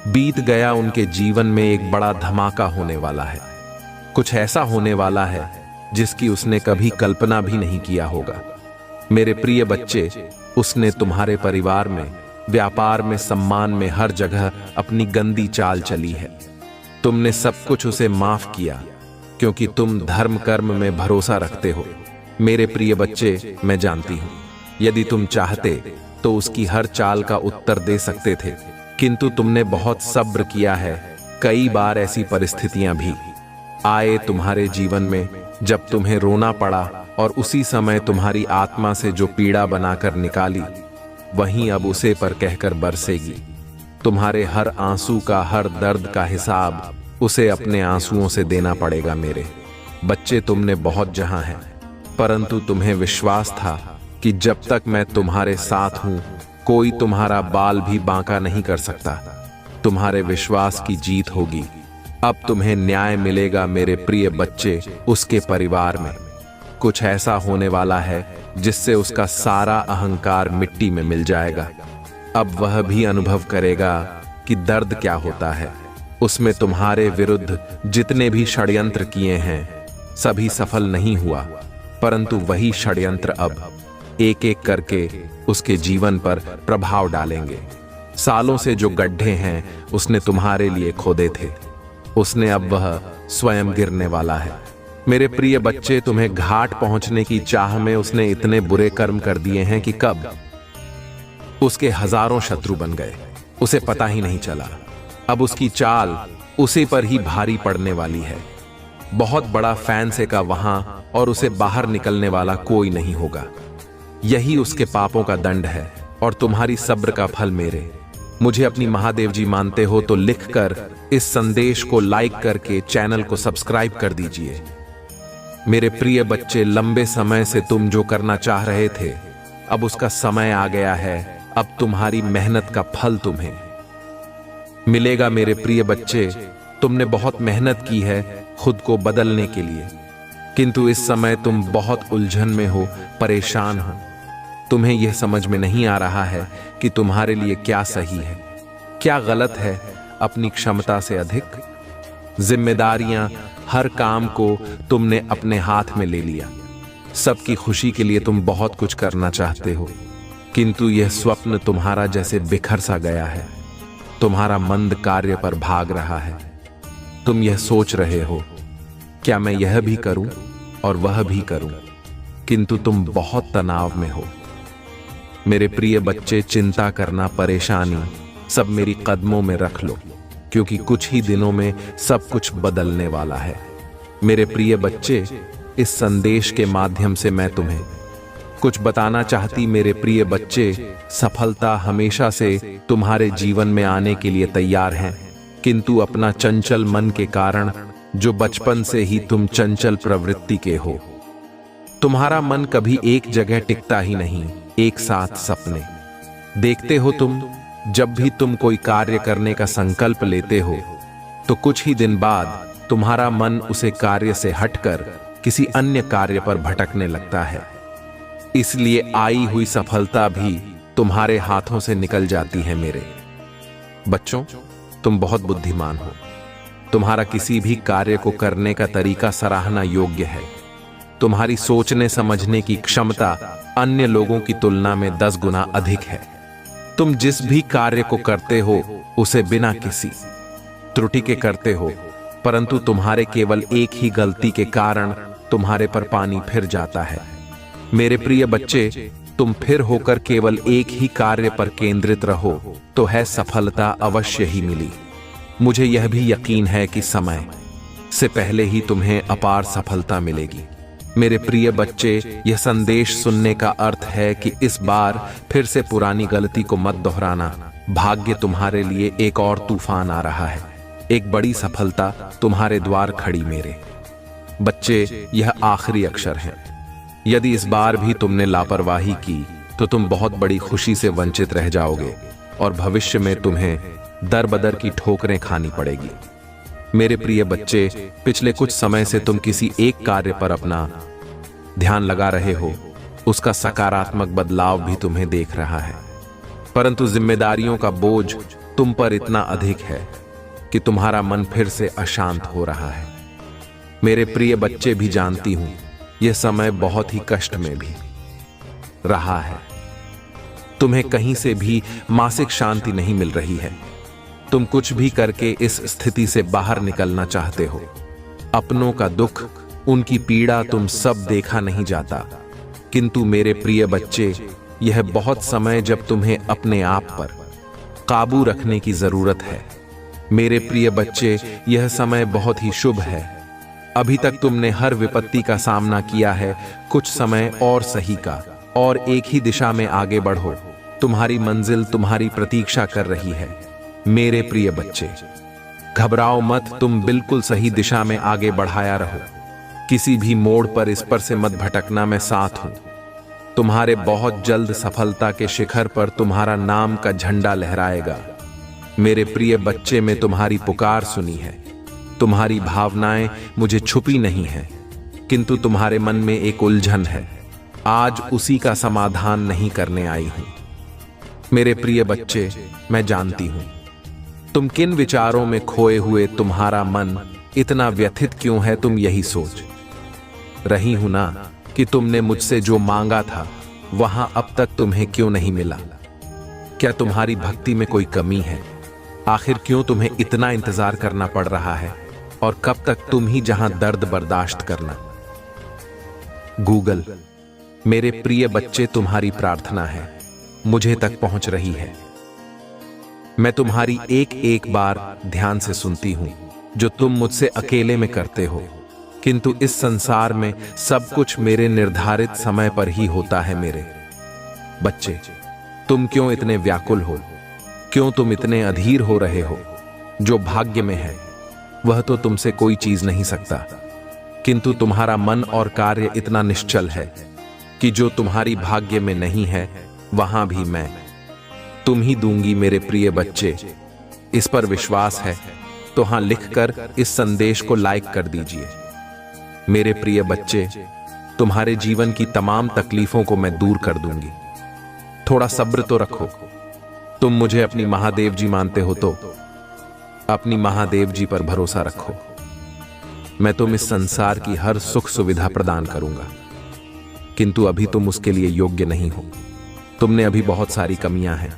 बीत गया। उनके जीवन में एक बड़ा धमाका होने वाला है। कुछ ऐसा होने वाला है जिसकी उसने कभी कल्पना भी नहीं किया होगा। मेरे प्रिय बच्चे, उसने तुम्हारे परिवार में, व्यापार में, सम्मान में, हर जगह अपनी गंदी चाल चली है। तुमने सब कुछ उसे माफ किया क्योंकि तुम धर्म कर्म में भरोसा रखते हो। मेरे प्रिय बच्चे, मैं जानती हूं, यदि तुम चाहते तो उसकी हर चाल का उत्तर दे सकते थे, किंतु तुमने बहुत सब्र किया है। कई बार ऐसी परिस्थितियां भी आए तुम्हारे जीवन में जब तुम्हें रोना पड़ा, और उसी समय तुम्हारी आत्मा से जो पीड़ा बनाकर निकाली, वहीं अब उसे पर कहकर बरसेगी। तुम्हारे हर आंसू का, हर दर्द का हिसाब उसे अपने आंसुओं से देना पड़ेगा। मेरे बच्चे, तुमने बहुत जहां है, परंतु तुम्हें विश्वास था कि जब तक मैं तुम्हारे साथ हूं, कोई तुम्हारा बाल भी बांका नहीं कर सकता। तुम्हारे विश्वास की जीत होगी। अब तुम्हें न्याय मिलेगा मेरे प्रिय बच्चे। उसके परिवार में कुछ ऐसा होने वाला है जिससे उसका सारा अहंकार मिट्टी में मिल जाएगा। अब वह भी अनुभव करेगा कि दर्द क्या होता है। उसमें तुम्हारे विरुद्ध जितने भी षड्यंत्र किए हैं, सभी सफल नहीं हुआ, परंतु वही षड्यंत्र अब एक एक करके उसके जीवन पर प्रभाव डालेंगे। सालों से जो गड्ढे हैं उसने तुम्हारे लिए खोदे थे, उसने अब वह स्वयं गिरने वाला है। मेरे प्रिय बच्चे, तुम्हें घाट पहुंचने की चाह में उसने इतने बुरे कर्म कर दिए हैं कि कब उसके हजारों शत्रु बन गए, उसे पता ही नहीं चला। अब उसकी चाल उसी पर ही भारी पड़ने वाली है। बहुत बड़ा फैन से का वहां, और उसे बाहर निकलने वाला कोई नहीं होगा। यही उसके पापों का दंड है और तुम्हारी सब्र का फल। मेरे मुझे अपनी महादेव जी मानते हो तो लिखकर इस संदेश को लाइक करके चैनल को सब्सक्राइब कर दीजिए। मेरे प्रिय बच्चे, लंबे समय से तुम जो करना चाह रहे थे, अब उसका समय आ गया है। अब तुम्हारी मेहनत का फल तुम्हें मिलेगा। मेरे प्रिय बच्चे, तुमने बहुत मेहनत की है खुद को बदलने के लिए, किंतु इस समय तुम बहुत उलझन में हो, परेशान हो। तुम्हें यह समझ में नहीं आ रहा है कि तुम्हारे लिए क्या सही है, क्या गलत है। अपनी क्षमता से अधिक जिम्मेदारियां, हर काम को तुमने अपने हाथ में ले लिया। सबकी खुशी के लिए तुम बहुत कुछ करना चाहते हो, किंतु यह स्वप्न तुम्हारा जैसे बिखर सा गया है। तुम्हारा मंद कार्य पर भाग रहा है। तुम यह सोच रहे हो, क्या मैं यह भी करूं और वह भी करूं, किंतु तुम बहुत तनाव में हो। मेरे प्रिय बच्चे, चिंता करना, परेशानी सब मेरी कदमों में रख लो, क्योंकि कुछ ही दिनों में सब कुछ बदलने वाला है। मेरे प्रिय बच्चे, इस संदेश के माध्यम से मैं तुम्हें कुछ बताना चाहती। मेरे प्रिय बच्चे, सफलता हमेशा से तुम्हारे जीवन में आने के लिए तैयार है, किंतु अपना चंचल मन के कारण, जो बचपन से ही तुम चंचल प्रवृत्ति के हो। तुम्हारा मन कभी एक जगह टिकता ही नहीं। एक साथ सपने देखते हो तुम। जब भी तुम कोई कार्य करने का संकल्प लेते हो, तो कुछ ही दिन बाद तुम्हारा मन उसे कार्य से हटकर किसी अन्य कार्य पर भटकने लगता है। इसलिए आई हुई सफलता भी तुम्हारे हाथों से निकल जाती है। मेरे बच्चों, तुम बहुत बुद्धिमान हो। तुम्हारा किसी भी कार्य को करने का तरीका सराहना योग्य है। तुम्हारी सोचने समझने की क्षमता अन्य लोगों की तुलना में 10 गुना अधिक है। तुम जिस भी कार्य को करते हो उसे बिना किसी त्रुटि के करते हो, परंतु तुम्हारे केवल एक ही गलती के कारण तुम्हारे पर पानी फिर जाता है। मेरे प्रिय बच्चे, तुम फिर होकर केवल एक ही कार्य पर केंद्रित रहो तो है सफलता अवश्य ही मिली। मुझे यह भी यकीन है कि समय से पहले ही तुम्हें अपार सफलता मिलेगी। मेरे प्रिय बच्चे, यह संदेश सुनने का अर्थ है कि इस बार फिर से पुरानी गलती को मत दोहराना। भाग्य तुम्हारे लिए एक और तूफान आ रहा है। एक बड़ी सफलता तुम्हारे द्वार खड़ी मेरे बच्चे। यह आखिरी अक्षर है। यदि इस बार भी तुमने लापरवाही की तो तुम बहुत बड़ी खुशी से वंचित रह जाओगे और भविष्य में तुम्हें दर बदर की ठोकरें खानी पड़ेगी। मेरे प्रिय बच्चे, पिछले कुछ समय से तुम किसी एक कार्य पर अपना ध्यान लगा रहे हो। उसका सकारात्मक बदलाव भी तुम्हें देख रहा है, परंतु जिम्मेदारियों का बोझ तुम पर इतना अधिक है कि तुम्हारा मन फिर से अशांत हो रहा है। मेरे प्रिय बच्चे, भी जानती हूं यह समय बहुत ही कष्ट में भी रहा है। तुम्हें कहीं से भी मानसिक शांति नहीं मिल रही है। तुम कुछ भी करके इस स्थिति से बाहर निकलना चाहते हो। अपनों का दुख, उनकी पीड़ा तुम सब देखा नहीं जाता, किंतु मेरे प्रिय बच्चे, यह बहुत समय जब तुम्हें अपने आप पर काबू रखने की जरूरत है। मेरे प्रिय बच्चे, यह समय बहुत ही शुभ है। अभी तक तुमने हर विपत्ति का सामना किया है। कुछ समय और सही का और एक ही दिशा में आगे बढ़ो। तुम्हारी मंजिल तुम्हारी प्रतीक्षा कर रही है। मेरे प्रिय बच्चे, घबराओ मत। तुम बिल्कुल सही दिशा में आगे बढ़ाया रहो। किसी भी मोड़ पर इस पर से मत भटकना। मैं साथ हूं। तुम्हारे बहुत जल्द सफलता के शिखर पर तुम्हारा नाम का झंडा लहराएगा। मेरे प्रिय बच्चे, मैं तुम्हारी पुकार सुनी है। तुम्हारी भावनाएं मुझे छुपी नहीं है, किंतु तुम्हारे मन में एक उलझन है। आज उसी का समाधान नहीं करने आई हूं। मेरे प्रिय बच्चे, मैं जानती हूं तुम किन विचारों में खोए हुए तुम्हारा मन इतना व्यथित क्यों है। तुम यही सोच रही हूं ना कि तुमने मुझसे जो मांगा था वहां अब तक तुम्हें क्यों नहीं मिला। क्या तुम्हारी भक्ति में कोई कमी है? आखिर क्यों तुम्हें इतना इंतजार करना पड़ रहा है? और कब तक तुम ही जहां दर्द बर्दाश्त करना। गूगल, मेरे प्रिय बच्चे, तुम्हारी प्रार्थना है मुझे तक पहुंच रही है। मैं तुम्हारी एक एक बार ध्यान से सुनती हूं जो तुम मुझसे अकेले में करते हो, किंतु इस संसार में सब कुछ मेरे निर्धारित समय पर ही होता है। मेरे बच्चे, तुम क्यों इतने व्याकुल हो? क्यों तुम इतने अधीर हो रहे हो? जो भाग्य में है वह तो तुमसे कोई चीज नहीं सकता, किंतु तुम्हारा मन और कार्य इतना निश्चल है कि जो तुम्हारी भाग्य में नहीं है वहां भी मैं तुम ही दूंगी। मेरे प्रिय बच्चे, इस पर विश्वास है तो हां लिखकर इस संदेश को लाइक कर दीजिए। मेरे प्रिय बच्चे, तुम्हारे जीवन की तमाम तकलीफों को मैं दूर कर दूंगी। थोड़ा सब्र तो रखो। तुम मुझे अपनी महादेव जी मानते हो तो अपनी महादेव जी पर भरोसा रखो। मैं तुम इस संसार की हर सुख सुविधा प्रदान करूंगा, किंतु अभी तुम उसके लिए योग्य नहीं हो। तुमने अभी बहुत सारी कमियां हैं,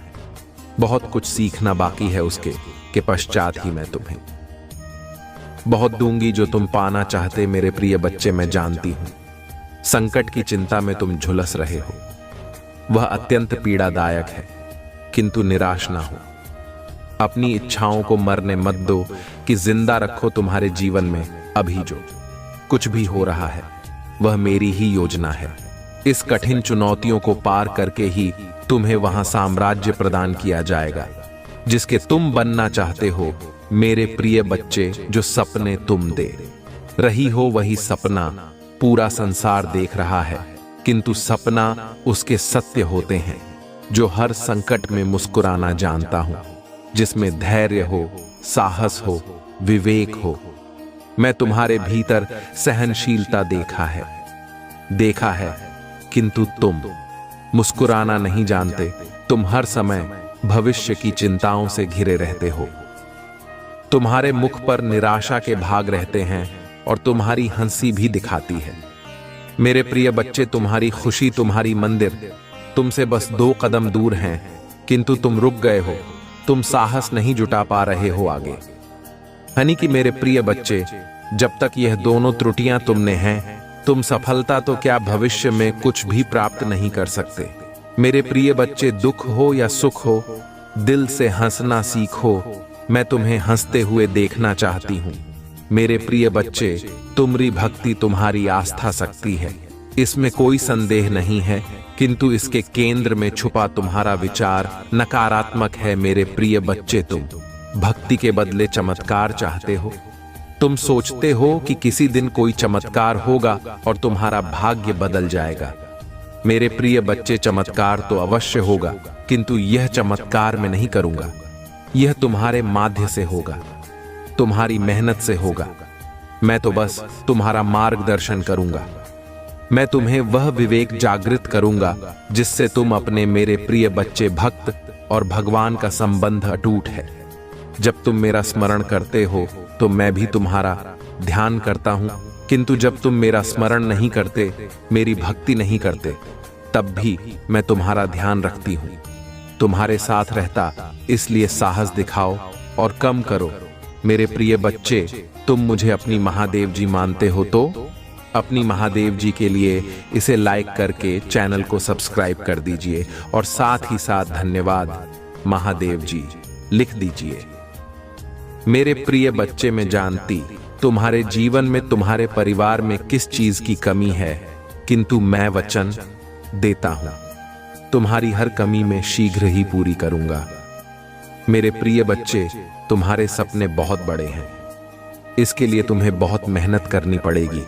बहुत कुछ सीखना बाकी है। उसके के पश्चात ही मैं तुम्हें बहुत दूंगी जो तुम पाना चाहते। मेरे प्रिय बच्चे, मैं जानती हूं संकट की चिंता में तुम झुलस रहे हो। वह अत्यंत पीड़ादायक है, किंतु निराश ना हो। अपनी इच्छाओं को मरने मत दो कि जिंदा रखो। तुम्हारे जीवन में अभी जो कुछ भी हो रहा है वह मेरी ही योजना है। इस कठिन चुनौतियों को पार करके ही तुम्हें वहां साम्राज्य प्रदान किया जाएगा जिसके तुम बनना चाहते हो। मेरे प्रिय बच्चे, जो सपने तुम दे रही हो वही सपना पूरा संसार देख रहा है, किंतु सपना उसके सत्य होते हैं जो हर संकट में मुस्कुराना जानता हूं, जिसमें धैर्य हो, साहस हो, विवेक हो। मैं तुम्हारे भीतर सहनशीलता देखा है, किंतु तुम मुस्कुराना नहीं जानते। तुम हर समय भविष्य की चिंताओं से घिरे रहते हो। तुम्हारे मुख पर निराशा के भाग रहते हैं और तुम्हारी हंसी भी दिखाती है। मेरे प्रिय बच्चे, तुम्हारी खुशी, तुम्हारी मंदिर तुमसे बस 2 कदम दूर हैं, किंतु तुम रुक गए हो। तुम साहस नहीं जुटा पा रहे हो आगे। हनी कि मेरे प्रिय बच्चे, जब तक यह दोनों त्रुटियां तुमने हैं, तुम सफलता तो क्या भविष्य में कुछ भी प्राप्त नहीं कर सकते। मेरे प्रिय बच्चे, दुख हो या सुख हो, दिल से हंसना सीखो। मैं तुम्हें हंसते हुए देखना चाहती हूँ। मेरे प्रिय बच्चे, तुम्हारी भक्ति तुम्हारी आस्था शक्ति है, इसमें कोई संदेह नहीं है, किंतु इसके केंद्र में छुपा तुम्हारा विचार नकारात्मक है। मेरे प्रिय बच्चे, तुम भक्ति के बदले चमत्कार चाहते हो। तुम सोचते हो कि किसी दिन कोई चमत्कार होगा और तुम्हारा भाग्य बदल जाएगा। मेरे प्रिय बच्चे, चमत्कार तो अवश्य होगा, किंतु यह चमत्कार मैं नहीं करूंगा। यह तुम्हारे माध्य से होगा, तुम्हारी मेहनत से होगा। मैं तो बस तुम्हारा मार्गदर्शन करूंगा। मैं तुम्हें वह विवेक जागृत करूंगा जिससे तुम अपने, मेरे प्रिय बच्चे, भक्त और भगवान का संबंध अटूट है। जब तुम मेरा स्मरण करते हो तो मैं भी तुम्हारा ध्यान करता हूं, किंतु जब तुम मेरा स्मरण नहीं करते, मेरी भक्ति नहीं करते, तब भी मैं तुम्हारा ध्यान रखती हूं। तुम्हारे साथ रहता, इसलिए साहस दिखाओ और कम करो। मेरे प्रिय बच्चे, तुम मुझे अपनी महादेव जी मानते हो तो अपनी महादेव जी के लिए इसे लाइक करके चैनल को सब्सक्राइब कर दीजिए और साथ ही साथ धन्यवाद महादेव जी लिख दीजिए। मेरे प्रिय बच्चे, मैं जानती तुम्हारे जीवन में, तुम्हारे परिवार में किस चीज की कमी है, किंतु मैं वचन देता हूं, तुम्हारी हर कमी में शीघ्र ही पूरी करूंगा। मेरे प्रिय बच्चे, तुम्हारे सपने बहुत बड़े हैं, इसके लिए तुम्हें बहुत मेहनत करनी पड़ेगी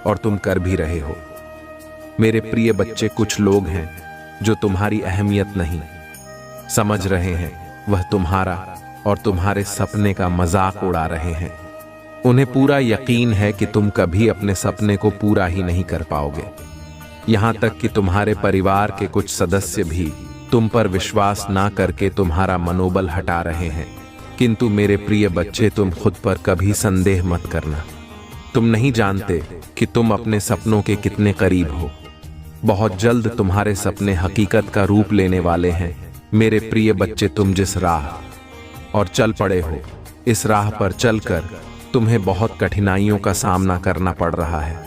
और तुम कर भी रहे हो। मेरे प्रिय बच्चे, कुछ लोग हैं जो तुम्हारी अहमियत नहीं समझ रहे हैं, वह तुम्हारा और तुम्हारे सपने का मजाक उड़ा रहे हैं। उन्हें पूरा यकीन है कि तुम कभी अपने सपने को पूरा ही नहीं कर पाओगे। यहां तक कि तुम्हारे परिवार के कुछ सदस्य भी तुम पर विश्वास ना करके तुम्हारा मनोबल हटा रहे हैं, किंतु मेरे प्रिय बच्चे, तुम खुद पर कभी संदेह मत करना। तुम नहीं जानते कि तुम अपने सपनों के कितने करीब हो। बहुत जल्द तुम्हारे सपने हकीकत का रूप लेने वाले हैं। मेरे प्रिय बच्चे, तुम जिस राह और चल पड़े हो, इस राह पर चलकर तुम्हें बहुत कठिनाइयों का सामना करना पड़ रहा है।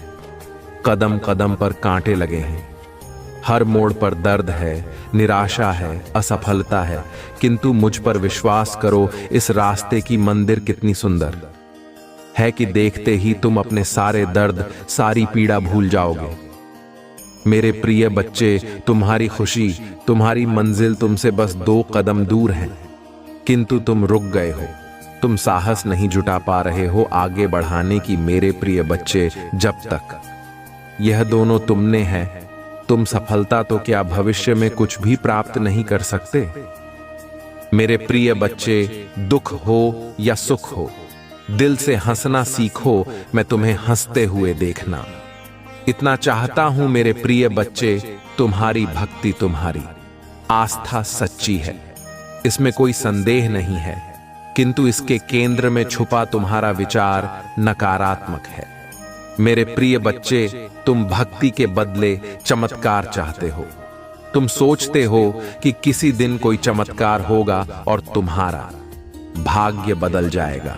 कदम कदम पर कांटे लगे हैं, हर मोड़ पर दर्द है, निराशा है, असफलता है, किंतु मुझ पर विश्वास करो, इस रास्ते की मंदिर कितनी सुंदर है कि देखते ही तुम अपने सारे दर्द, सारी पीड़ा भूल जाओगे। मेरे प्रिय बच्चे, तुम्हारी खुशी, तुम्हारी मंजिल तुमसे बस 2 कदम दूर है, किंतु तुम रुक गए हो। तुम साहस नहीं जुटा पा रहे हो आगे बढ़ाने की। मेरे प्रिय बच्चे, जब तक यह दोनों तुमने है, तुम सफलता तो क्या भविष्य में कुछ भी प्राप्त नहीं कर सकते। मेरे प्रिय बच्चे, दुख हो या सुख हो, दिल से हंसना सीखो। मैं तुम्हें हंसते हुए देखना इतना चाहता हूं। मेरे प्रिय बच्चे, तुम्हारी भक्ति, तुम्हारी आस्था सच्ची है, इसमें कोई संदेह नहीं है, किंतु इसके केंद्र में छुपा तुम्हारा विचार नकारात्मक है। मेरे प्रिय बच्चे, तुम भक्ति के बदले चमत्कार चाहते हो। तुम सोचते हो कि किसी दिन कोई चमत्कार होगा और तुम्हारा भाग्य बदल जाएगा।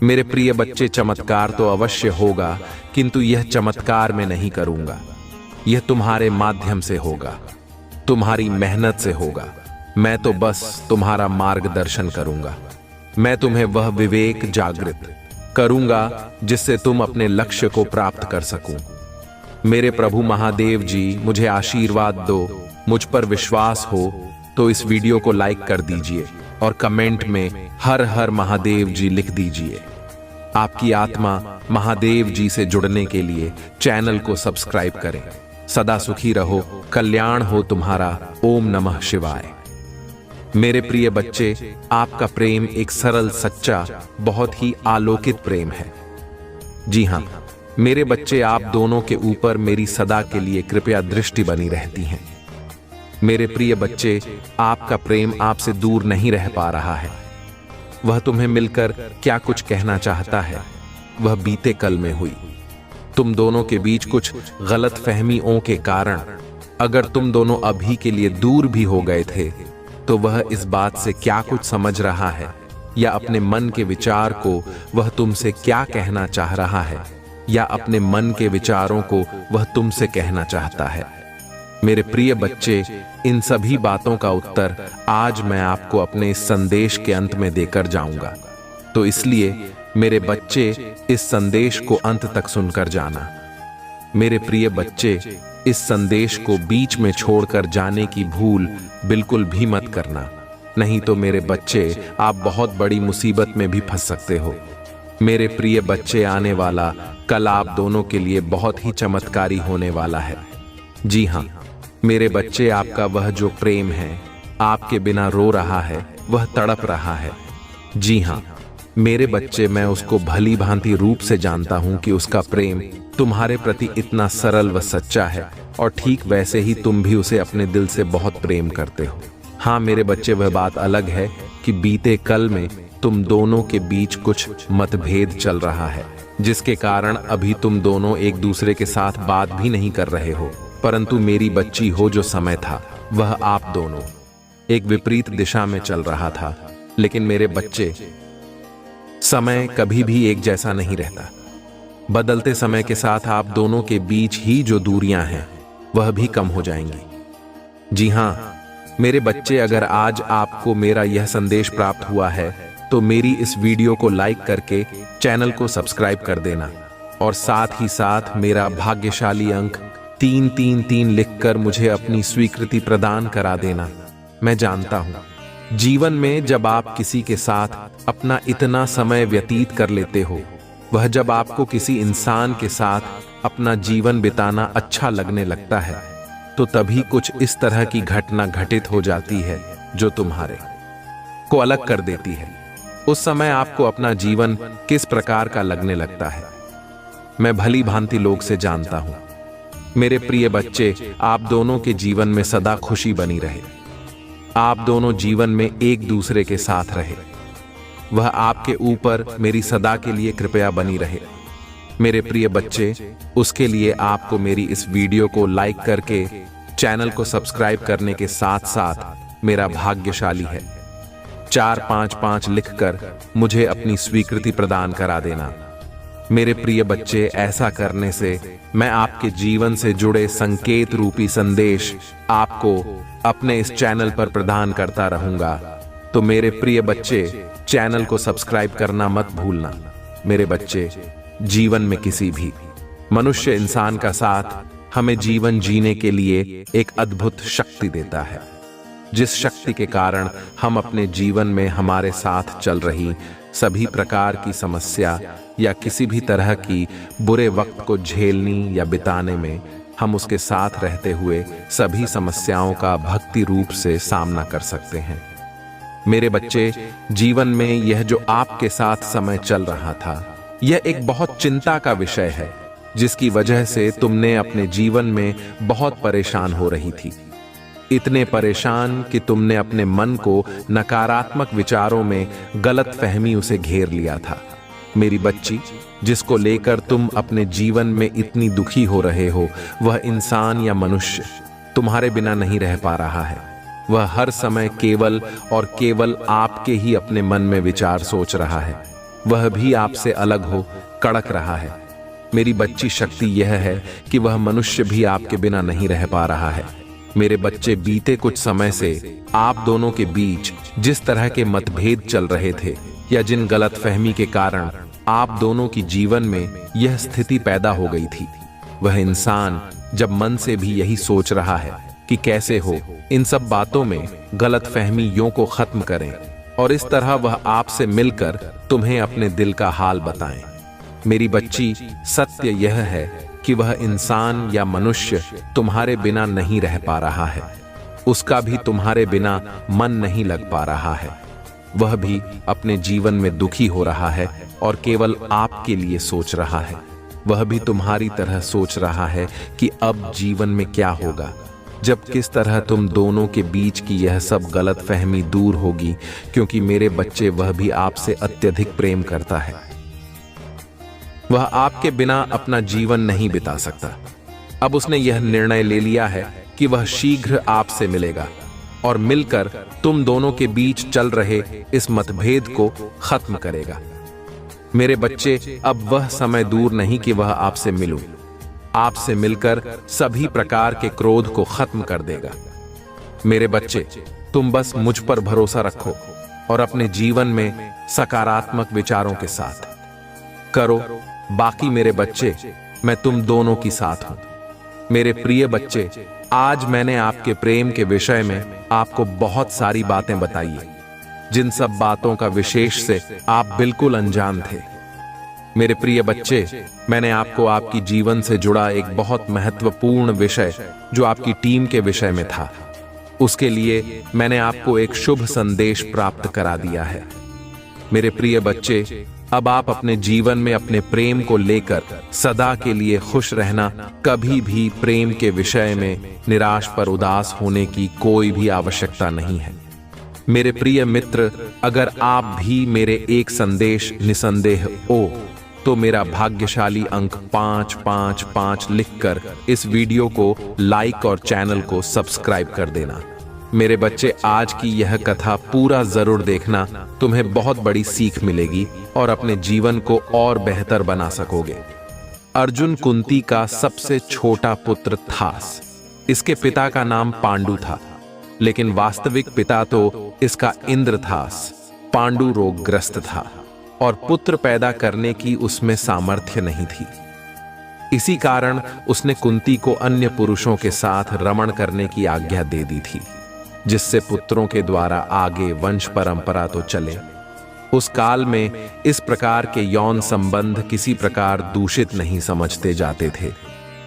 मेरे प्रिय बच्चे, चमत्कार तो अवश्य होगा, किंतु यह चमत्कार मैं नहीं करूंगा। यह तुम्हारे माध्यम से होगा, तुम्हारी मेहनत से होगा। मैं तो बस तुम्हारा मार्गदर्शन करूंगा। मैं तुम्हें वह विवेक जागृत करूंगा जिससे तुम अपने लक्ष्य को प्राप्त कर सकूं। मेरे प्रभु महादेव जी, मुझे आशीर्वाद दो। मुझ पर विश्वास हो तो इस वीडियो को लाइक कर दीजिए और कमेंट में हर हर महादेव जी लिख दीजिए। आपकी आत्मा महादेव जी से जुड़ने के लिए चैनल को सब्सक्राइब करें। सदा सुखी रहो, कल्याण हो तुम्हारा। ओम नमः शिवाय। मेरे प्रिय बच्चे, आपका प्रेम एक सरल, सच्चा, बहुत ही आलोकित प्रेम है। जी हां मेरे बच्चे, आप दोनों के ऊपर मेरी सदा के लिए कृपया दृष्टि बनी रहती है। मेरे प्रिय बच्चे, आपका प्रेम आपसे दूर नहीं रह पा रहा है। वह तुम्हें मिलकर क्या कुछ कहना चाहता है, वह बीते कल में हुई। तुम दोनों के बीच कुछ गलत फहमियों के कारण अगर तुम दोनों अभी के लिए दूर भी हो गए थे, तो वह इस बात से क्या कुछ समझ रहा है या अपने मन के विचार को वह तुमसे क्या कहना चाह रहा है या अपने मन के विचारों को वह तुमसे कहना चाहता है। मेरे प्रिय बच्चे, इन सभी बातों का उत्तर आज मैं आपको अपने इस संदेश के अंत में देकर जाऊंगा। तो इसलिए मेरे बच्चे, इस संदेश को अंत तक सुनकर जाना। मेरे प्रिय बच्चे, इस संदेश को बीच में छोड़कर जाने की भूल बिल्कुल भी मत करना, नहीं तो मेरे बच्चे आप बहुत बड़ी मुसीबत में भी फंस सकते हो। मेरे प्रिय बच्चे, आने वाला कल आप दोनों के लिए बहुत ही चमत्कारी होने वाला है। जी हाँ मेरे बच्चे, आपका वह जो प्रेम है आपके बिना रो रहा है, वह तड़प रहा है। जी हाँ मेरे बच्चे, मैं उसको भली भांति रूप से जानता हूं कि उसका प्रेम तुम्हारे प्रति इतना सरल व सच्चा है, और ठीक वैसे ही तुम भी उसे अपने दिल से बहुत प्रेम करते हो। हाँ मेरे बच्चे, वह बात अलग है कि बीते कल में तुम दोनों के बीच कुछ मतभेद चल रहा है, जिसके कारण अभी तुम दोनों एक दूसरे के साथ बात भी नहीं कर रहे हो। परंतु मेरी बच्ची हो, जो समय था वह आप दोनों एक विपरीत दिशा में चल रहा था। लेकिन मेरे बच्चे, समय कभी भी एक जैसा नहीं रहता। बदलते समय के साथ आप दोनों के बीच ही जो दूरियां हैं वह भी कम हो जाएंगी। जी हाँ मेरे बच्चे, अगर आज आपको मेरा यह संदेश प्राप्त हुआ है तो मेरी इस वीडियो को लाइक करके चैनल को सब्सक्राइब कर देना, और साथ ही साथ मेरा भाग्यशाली अंक 333 लिखकर मुझे अपनी स्वीकृति प्रदान करा देना। मैं जानता हूं जीवन में जब आप किसी के साथ अपना इतना समय व्यतीत कर लेते हो, वह जब आपको किसी इंसान के साथ अपना जीवन बिताना अच्छा लगने लगता है, तो तभी कुछ इस तरह की घटना घटित हो जाती है जो तुम्हारे को अलग कर देती है। उस समय आपको अपना जीवन किस प्रकार का लगने लगता है, मैं भली भांति लोग से जानता हूं। मेरे प्रिय बच्चे, आप दोनों के जीवन में सदा खुशी बनी रहे, आप दोनों जीवन में एक दूसरे के साथ रहे, वह आपके ऊपर मेरी सदा के लिए कृपया बनी रहे। मेरे प्रिय बच्चे, उसके लिए आपको मेरी इस वीडियो को लाइक करके चैनल को सब्सक्राइब करने के साथ साथ मेरा भाग्यशाली है 455 लिखकर मुझे अपनी स्वीकृति प्रदान करा देना। मेरे प्रिय बच्चे, ऐसा करने से मैं आपके जीवन से जुड़े संकेत रूपी संदेश आपको अपने इस चैनल पर प्रदान करता रहूंगा। तो मेरे प्रिय बच्चे, चैनल को सब्सक्राइब करना मत भूलना। मेरे बच्चे, जीवन में किसी भी मनुष्य इंसान का साथ हमें जीवन जीने के लिए एक अद्भुत शक्ति देता है, जिस शक्ति के कारण हम अपने जीवन में हमारे साथ चल रही सभी प्रकार की समस्या या किसी भी तरह की बुरे वक्त को झेलने या बिताने में हम उसके साथ रहते हुए सभी समस्याओं का भक्ति रूप से सामना कर सकते हैं। मेरे बच्चे, जीवन में यह जो आपके साथ समय चल रहा था, यह एक बहुत चिंता का विषय है, जिसकी वजह से तुमने अपने जीवन में बहुत परेशान हो रही थी। इतने परेशान कि तुमने अपने मन को नकारात्मक विचारों में गलत फहमी उसे घेर लिया था। मेरी बच्ची, जिसको लेकर तुम अपने जीवन में इतनी दुखी हो रहे हो, वह इंसान या मनुष्य तुम्हारे बिना नहीं रह पा रहा है। वह हर समय केवल और केवल आपके ही अपने मन में विचार सोच रहा है। वह भी आपसे अलग हो कड़क रहा है। मेरी बच्ची, शक्ति यह है कि वह मनुष्य भी आपके बिना नहीं रह पा रहा है। मेरे बच्चे, बीते कुछ समय से आप दोनों के बीच जिस तरह के मतभेद चल रहे थे या जिन गलतफहमी के कारण आप दोनों की जीवन में यह स्थिति पैदा हो गई थी, वह इंसान जब मन से भी यही सोच रहा है कि कैसे हो इन सब बातों में गलतफहमियों को खत्म करें, और इस तरह वह आपसे मिलकर तुम्हें अपने दिल का हाल बताएं। मेरी बच्ची, सत्य यह है कि वह इंसान या मनुष्य तुम्हारे बिना नहीं रह पा रहा है। उसका भी तुम्हारे बिना मन नहीं लग पा रहा है। वह भी अपने जीवन में दुखी हो रहा है और केवल आपके लिए सोच रहा है। वह भी तुम्हारी तरह सोच रहा है कि अब जीवन में क्या होगा, जब किस तरह तुम दोनों के बीच की यह सब गलतफहमी दूर होगी, क्योंकि मेरे बच्चे, वह भी आपसे अत्यधिक प्रेम करता है। वह आपके बिना अपना जीवन नहीं बिता सकता। अब उसने यह निर्णय ले लिया है कि वह शीघ्र आपसे मिलेगा और मिलकर तुम दोनों के बीच चल रहे इस मतभेद को खत्म करेगा। मेरे बच्चे, अब वह समय दूर नहीं कि वह आपसे मिलूं। आपसे मिलकर सभी प्रकार के क्रोध को खत्म कर देगा। मेरे बच्चे, तुम बस मुझ पर भरोसा रखो और अपने जीवन में सकारात्मक विचारों के साथ करो। बाकी मेरे बच्चे, मैं तुम दोनों की साथ हूं। मेरे प्रिय बच्चे, आज मैंने आपके प्रेम के विषय में आपको बहुत सारी बातें बताई है, जिन सब बातों का विशेष से आप बिल्कुल अनजान थे। मेरे प्रिय बच्चे, मैंने आपको आपकी जीवन से जुड़ा एक बहुत महत्वपूर्ण विषय जो आपकी टीम के विषय में था, उसके लिए मैंने आपको एक शुभ संदेश प्राप्त करा दिया है। मेरे प्रिय बच्चे, अब आप अपने जीवन में अपने प्रेम को लेकर सदा के लिए खुश रहना। कभी भी प्रेम के विषय में निराश पर उदास होने की कोई भी आवश्यकता नहीं है। मेरे प्रिय मित्र, अगर आप भी मेरे एक संदेश निसंदेह हो तो मेरा भाग्यशाली अंक 555 लिखकर इस वीडियो को लाइक और चैनल को सब्सक्राइब कर देना। मेरे बच्चे, आज की यह कथा पूरा जरूर देखना, तुम्हें बहुत बड़ी सीख मिलेगी और अपने जीवन को और बेहतर बना सकोगे। अर्जुन कुंती का सबसे छोटा पुत्र था। इसके पिता का नाम पांडु था, लेकिन वास्तविक पिता तो इसका इंद्र था। पांडु रोगग्रस्त था और पुत्र पैदा करने की उसमें सामर्थ्य नहीं थी। इसी कारण उसने कुंती को अन्य पुरुषों के साथ रमण करने की आज्ञा दे दी थी, जिससे पुत्रों के द्वारा आगे वंश परंपरा तो चले। उस काल में इस प्रकार के यौन संबंध किसी प्रकार दूषित नहीं समझते जाते थे,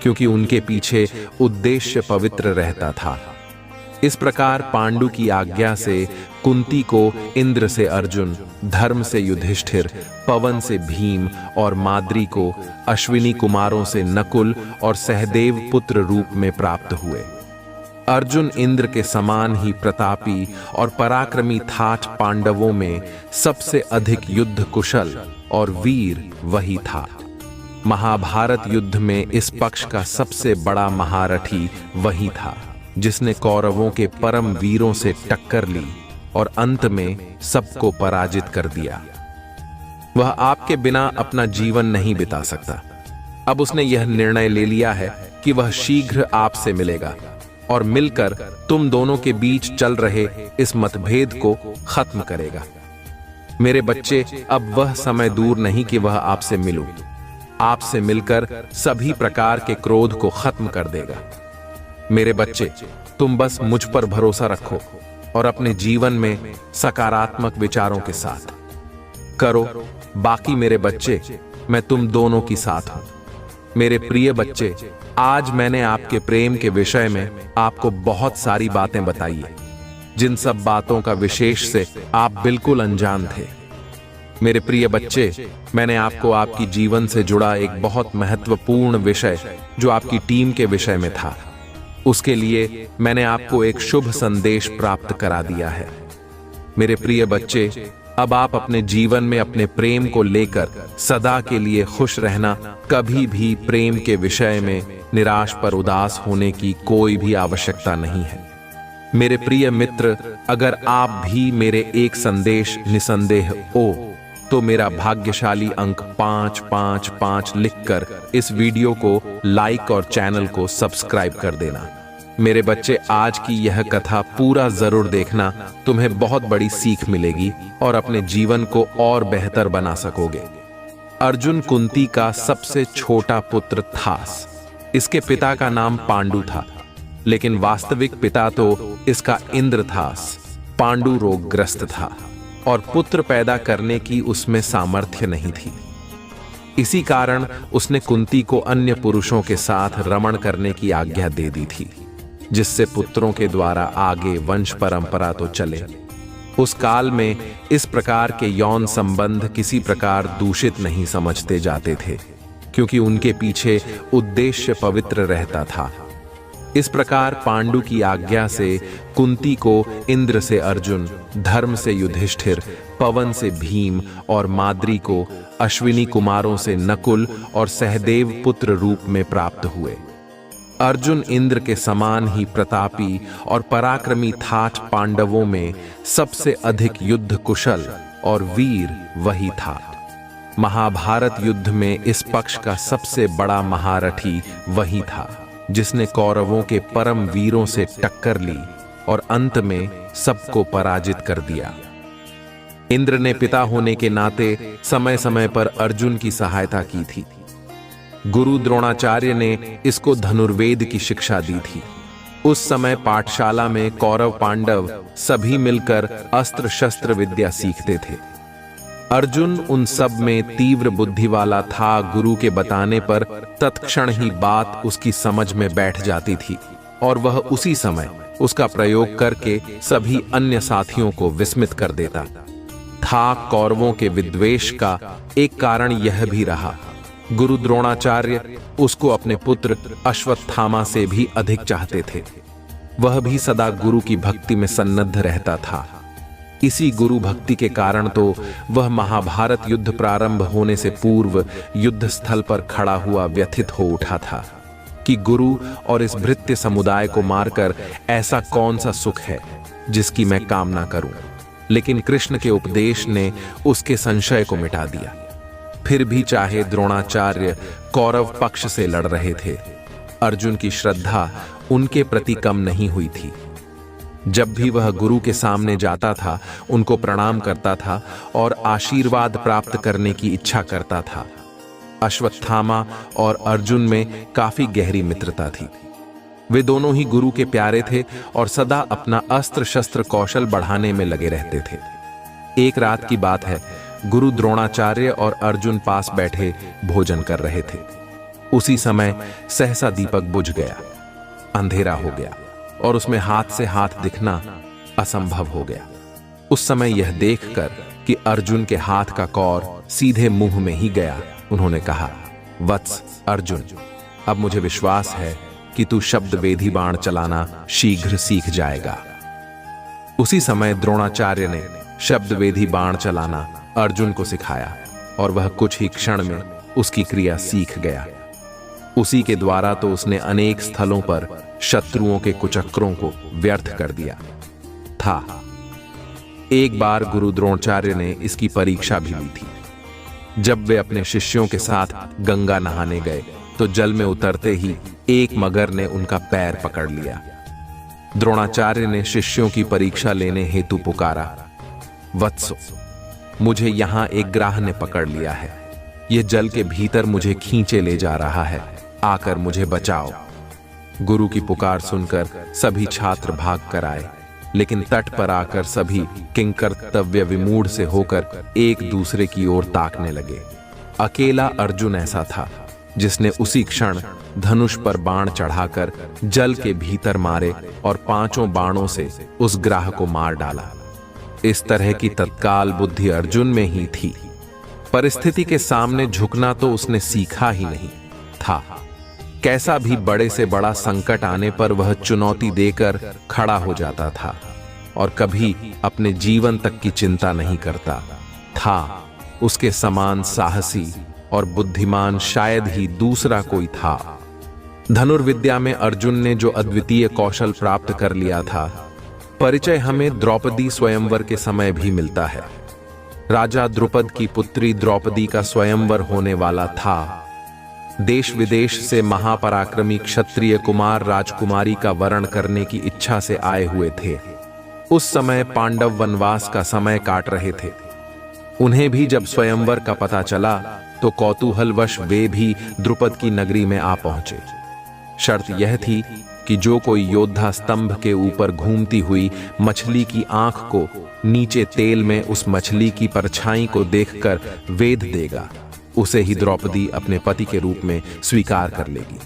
क्योंकि उनके पीछे उद्देश्य पवित्र रहता था। इस प्रकार पांडु की आज्ञा से कुंती को इंद्र से अर्जुन, धर्म से युधिष्ठिर, पवन से भीम और माद्री को अश्विनी कुमारों से नकुल और सहदेव पुत्र रूप में प्राप्त हुए। अर्जुन इंद्र के समान ही प्रतापी और पराक्रमी था। पांडवों में सबसे अधिक युद्ध कुशल और वीर वही था। महाभारत युद्ध में इस पक्ष का सबसे बड़ा महारथी वही था, जिसने कौरवों के परम वीरों से टक्कर ली और अंत में सबको पराजित कर दिया। वह आपके बिना अपना जीवन नहीं बिता सकता। अब उसने यह निर्णय ले लिया है कि वह शीघ्र आपसे मिलेगा और मिलकर तुम दोनों के बीच चल रहे इस मतभेद को खत्म करेगा। मेरे बच्चे, अब वह समय दूर नहीं कि वह आपसे मिलूं। आपसे मिलकर सभी प्रकार के क्रोध को खत्म कर देगा। मेरे बच्चे, तुम बस मुझ पर भरोसा रखो और अपने जीवन में सकारात्मक विचारों के साथ करो। बाकी मेरे बच्चे, मैं तुम दोनों की साथ हूं। मेरे प्रिय बच्चे, आज मैंने आपके प्रेम के विषय में आपको बहुत सारी बातें बताई है, जिन सब बातों का विशेष से आप बिल्कुल अनजान थे। मेरे प्रिय बच्चे, मैंने आपको आपकी जीवन से जुड़ा एक बहुत महत्वपूर्ण विषय जो आपकी टीम के विषय में था, उसके लिए मैंने आपको एक शुभ संदेश प्राप्त करा दिया है। मेरे प्रिय बच्चे, अब आप अपने जीवन में अपने प्रेम को लेकर सदा के लिए खुश रहना। कभी भी प्रेम के विषय में निराश पर उदास होने की कोई भी आवश्यकता नहीं है। मेरे प्रिय मित्र, अगर आप भी मेरे एक संदेश निसंदेह हो तो मेरा भाग्यशाली अंक 555 लिखकर इस वीडियो को लाइक और चैनल को सब्सक्राइब कर देना। मेरे बच्चे, आज की यह कथा पूरा जरूर देखना, तुम्हें बहुत बड़ी सीख मिलेगी और अपने जीवन को और बेहतर बना सकोगे। अर्जुन कुंती का सबसे छोटा पुत्र था। इसके पिता का नाम पांडु था, लेकिन वास्तविक पिता तो इसका इंद्र था। पांडु रोगग्रस्त था और पुत्र पैदा करने की उसमें सामर्थ्य नहीं थी। इसी कारण उसने कुंती को अन्य पुरुषों के साथ रमण करने की आज्ञा दे दी थी, जिससे पुत्रों के द्वारा आगे वंश परंपरा तो चले। उस काल में इस प्रकार के यौन संबंध किसी प्रकार दूषित नहीं समझते जाते थे, क्योंकि उनके पीछे उद्देश्य पवित्र रहता था। इस प्रकार पांडु की आज्ञा से कुंती को इंद्र से अर्जुन, धर्म से युधिष्ठिर, पवन से भीम और माद्री को अश्विनी कुमारों से नकुल और सहदेव पुत्र रूप में प्राप्त हुए। अर्जुन इंद्र के समान ही प्रतापी और पराक्रमी ठाठ पांडवों में सबसे अधिक युद्ध कुशल और वीर वही था। महाभारत युद्ध में इस पक्ष का सबसे बड़ा महारथी वही था, जिसने कौरवों के परम वीरों से टक्कर ली और अंत में सबको पराजित कर दिया। इंद्र ने पिता होने के नाते समय समय पर अर्जुन की सहायता की थी। गुरु द्रोणाचार्य ने इसको धनुर्वेद की शिक्षा दी थी। उस समय पाठशाला में कौरव पांडव सभी मिलकर अस्त्र शस्त्र विद्या सीखते थे। अर्जुन उन सब में तीव्र बुद्धि वाला था। गुरु के बताने पर तत्क्षण ही बात उसकी समझ में बैठ जाती थी और वह उसी समय उसका प्रयोग करके सभी अन्य साथियों को विस्मित कर देता था। कौरवों के विद्वेष का एक कारण यह भी रहा, गुरु द्रोणाचार्य उसको अपने पुत्र अश्वत्थामा से भी अधिक चाहते थे। वह भी सदा गुरु की भक्ति में सन्नद्ध रहता था। इसी गुरु भक्ति के कारण तो वह महाभारत युद्ध प्रारंभ होने से पूर्व युद्ध स्थल पर खड़ा हुआ व्यथित हो उठा था कि गुरु और इस भृत्य समुदाय को मारकर ऐसा कौन सा सुख है जिसकी मैं कामना करूं। लेकिन कृष्ण के उपदेश ने उसके संशय को मिटा दिया। फिर भी चाहे द्रोणाचार्य कौरव पक्ष से लड़ रहे थे, अर्जुन की श्रद्धा उनके प्रति कम नहीं हुई थी। जब भी वह गुरु के सामने जाता था, उनको प्रणाम करता था और आशीर्वाद प्राप्त करने की इच्छा करता था। अश्वत्थामा और अर्जुन में काफी गहरी मित्रता थी। वे दोनों ही गुरु के प्यारे थे और सदा अपना अस्त्र शस्त्र कौशल बढ़ाने में लगे रहते थे। एक रात की बात है, गुरु द्रोणाचार्य और अर्जुन पास बैठे भोजन कर रहे थे। उसी समय सहसा दीपक बुझ गया, अंधेरा हो गया और उसमें हाथ से हाथ दिखना असंभव हो गया। उस समय यह देखकर कि अर्जुन के हाथ का कौर सीधे मुंह में ही गया, उन्होंने कहा, वत्स अर्जुन, अब मुझे विश्वास है कि तू शब्द वेधी बाण चलाना शीघ्र सीख जाएगा। उसी समय द्रोणाचार्य ने शब्द वेधी बाण चलाना अर्जुन को सिखाया और वह कुछ ही क्षण में उसकी क्रिया सीख गया। उसी के द्वारा तो उसने अनेक स्थलों पर शत्रुओं के कुचक्रों को व्यर्थ कर दिया था। एक बार गुरु द्रोणाचार्य ने इसकी परीक्षा भी ली थी। जब वे अपने शिष्यों के साथ गंगा नहाने गए तो जल में उतरते ही एक मगर ने उनका पैर पकड़ लिया। द्रोणाचार्य ने शिष्यों की परीक्षा लेने हेतु पुकारा, वत्सो, मुझे यहां एक ग्राह ने पकड़ लिया है। यह जल के भीतर मुझे खींचे ले जा रहा है, आकर मुझे बचाओ। गुरु की पुकार सुनकर सभी छात्र भाग कर आए, लेकिन तट पर आकर सभी किंकर्तव्य विमूढ़ से होकर एक दूसरे की ओर ताकने लगे। अकेला अर्जुन ऐसा था जिसने उसी क्षण धनुष पर बाण चढ़ाकर जल के भीतर मारे और 5 बाणों से उस ग्राह को मार डाला। इस तरह की तत्काल बुद्धि अर्जुन में ही थी। परिस्थिति के सामने झुकना तो उसने सीखा ही नहीं था। कैसा भी बड़े से बड़ा संकट आने पर वह चुनौती देकर खड़ा हो जाता था और कभी अपने जीवन तक की चिंता नहीं करता था। उसके समान साहसी और बुद्धिमान शायद ही दूसरा कोई था। धनुर्विद्या में अर्जुन ने जो अद्वितीय कौशल प्राप्त कर लिया था, परिचय हमें द्रौपदी स्वयंवर के समय भी मिलता है। राजा द्रुपद की पुत्री द्रौपदी का स्वयंवर होने वाला था। देश विदेश से महापराक्रमी क्षत्रिय कुमार राजकुमारी का वरण करने की इच्छा से आए हुए थे। उस समय पांडव वनवास का समय काट रहे थे। उन्हें भी जब स्वयंवर का पता चला तो कौतूहलवश वे भी द्रुपद की नगरी में आ पहुंचे। शर्त यह थी कि जो कोई योद्धा स्तंभ के ऊपर घूमती हुई मछली की आंख को नीचे तेल में उस मछली की परछाई को देखकर वेध देगा, उसे ही द्रौपदी अपने पति के रूप में स्वीकार कर लेगी।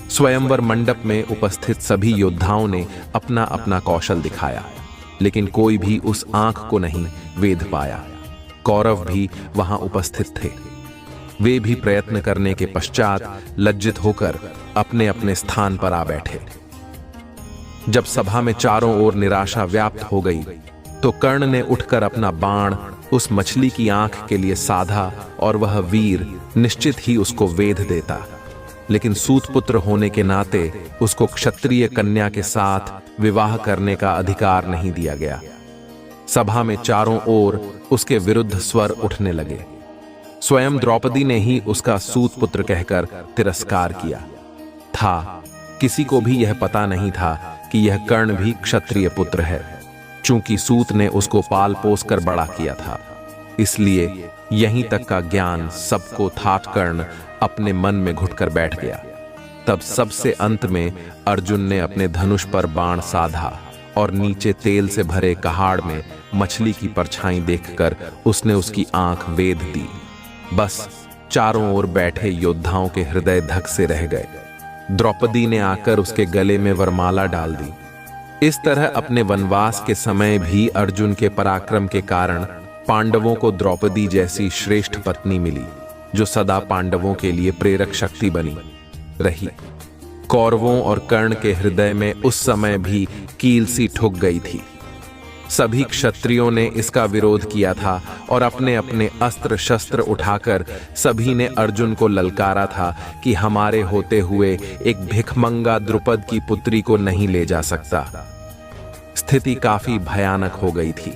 स्वयंवर मंडप में उपस्थित सभी योद्धाओं ने अपना अपना कौशल दिखाया, लेकिन कोई भी उस आंख को नहीं वेध पाया। कौरव भी वहां उपस्थित थे। वे भी प्रयत्न करने के पश्चात लज्जित होकर अपने अपने स्थान पर आ बैठे। जब सभा में चारों ओर निराशा व्याप्त हो गई तो कर्ण ने उठकर अपना बाण उस मछली की आंख के लिए साधा और वह वीर निश्चित ही उसको वेध देता, लेकिन सूतपुत्र होने के नाते उसको क्षत्रिय कन्या के साथ विवाह करने का अधिकार नहीं दिया गया। सभा में चारों ओर उसके विरुद्ध स्वर उठने लगे। स्वयं द्रौपदी ने ही उसका सूतपुत्र कहकर तिरस्कार किया था। किसी को भी यह पता नहीं था कि यह कर्ण भी क्षत्रिय पुत्र है। चूंकि सूत ने उसको पाल पोस कर बड़ा किया था, इसलिए यहीं तक का ज्ञान सबको था। कर्ण अपने मन में घुटकर बैठ गया। तब सबसे अंत में अर्जुन ने अपने धनुष पर बाण साधा और नीचे तेल से भरे कहाड़ में मछली की परछाई देखकर उसने उसकी आंख वेध दी। बस चारों ओर बैठे योद्धाओं के हृदय धक से रह गए। द्रौपदी ने आकर उसके गले में वरमाला डाल दी। इस तरह अपने वनवास के समय भी अर्जुन के पराक्रम के कारण पांडवों को द्रौपदी जैसी श्रेष्ठ पत्नी मिली, जो सदा पांडवों के लिए प्रेरक शक्ति बनी रही। कौरवों और कर्ण के हृदय में उस समय भी कील सी ठुक गई थी। सभी क्षत्रियों ने इसका विरोध किया था और अपने अपने अस्त्र शस्त्र उठाकर सभी ने अर्जुन को ललकारा था कि हमारे होते हुए एक भिखमंगा द्रुपद की पुत्री को नहीं ले जा सकता। स्थिति काफी भयानक हो गई थी।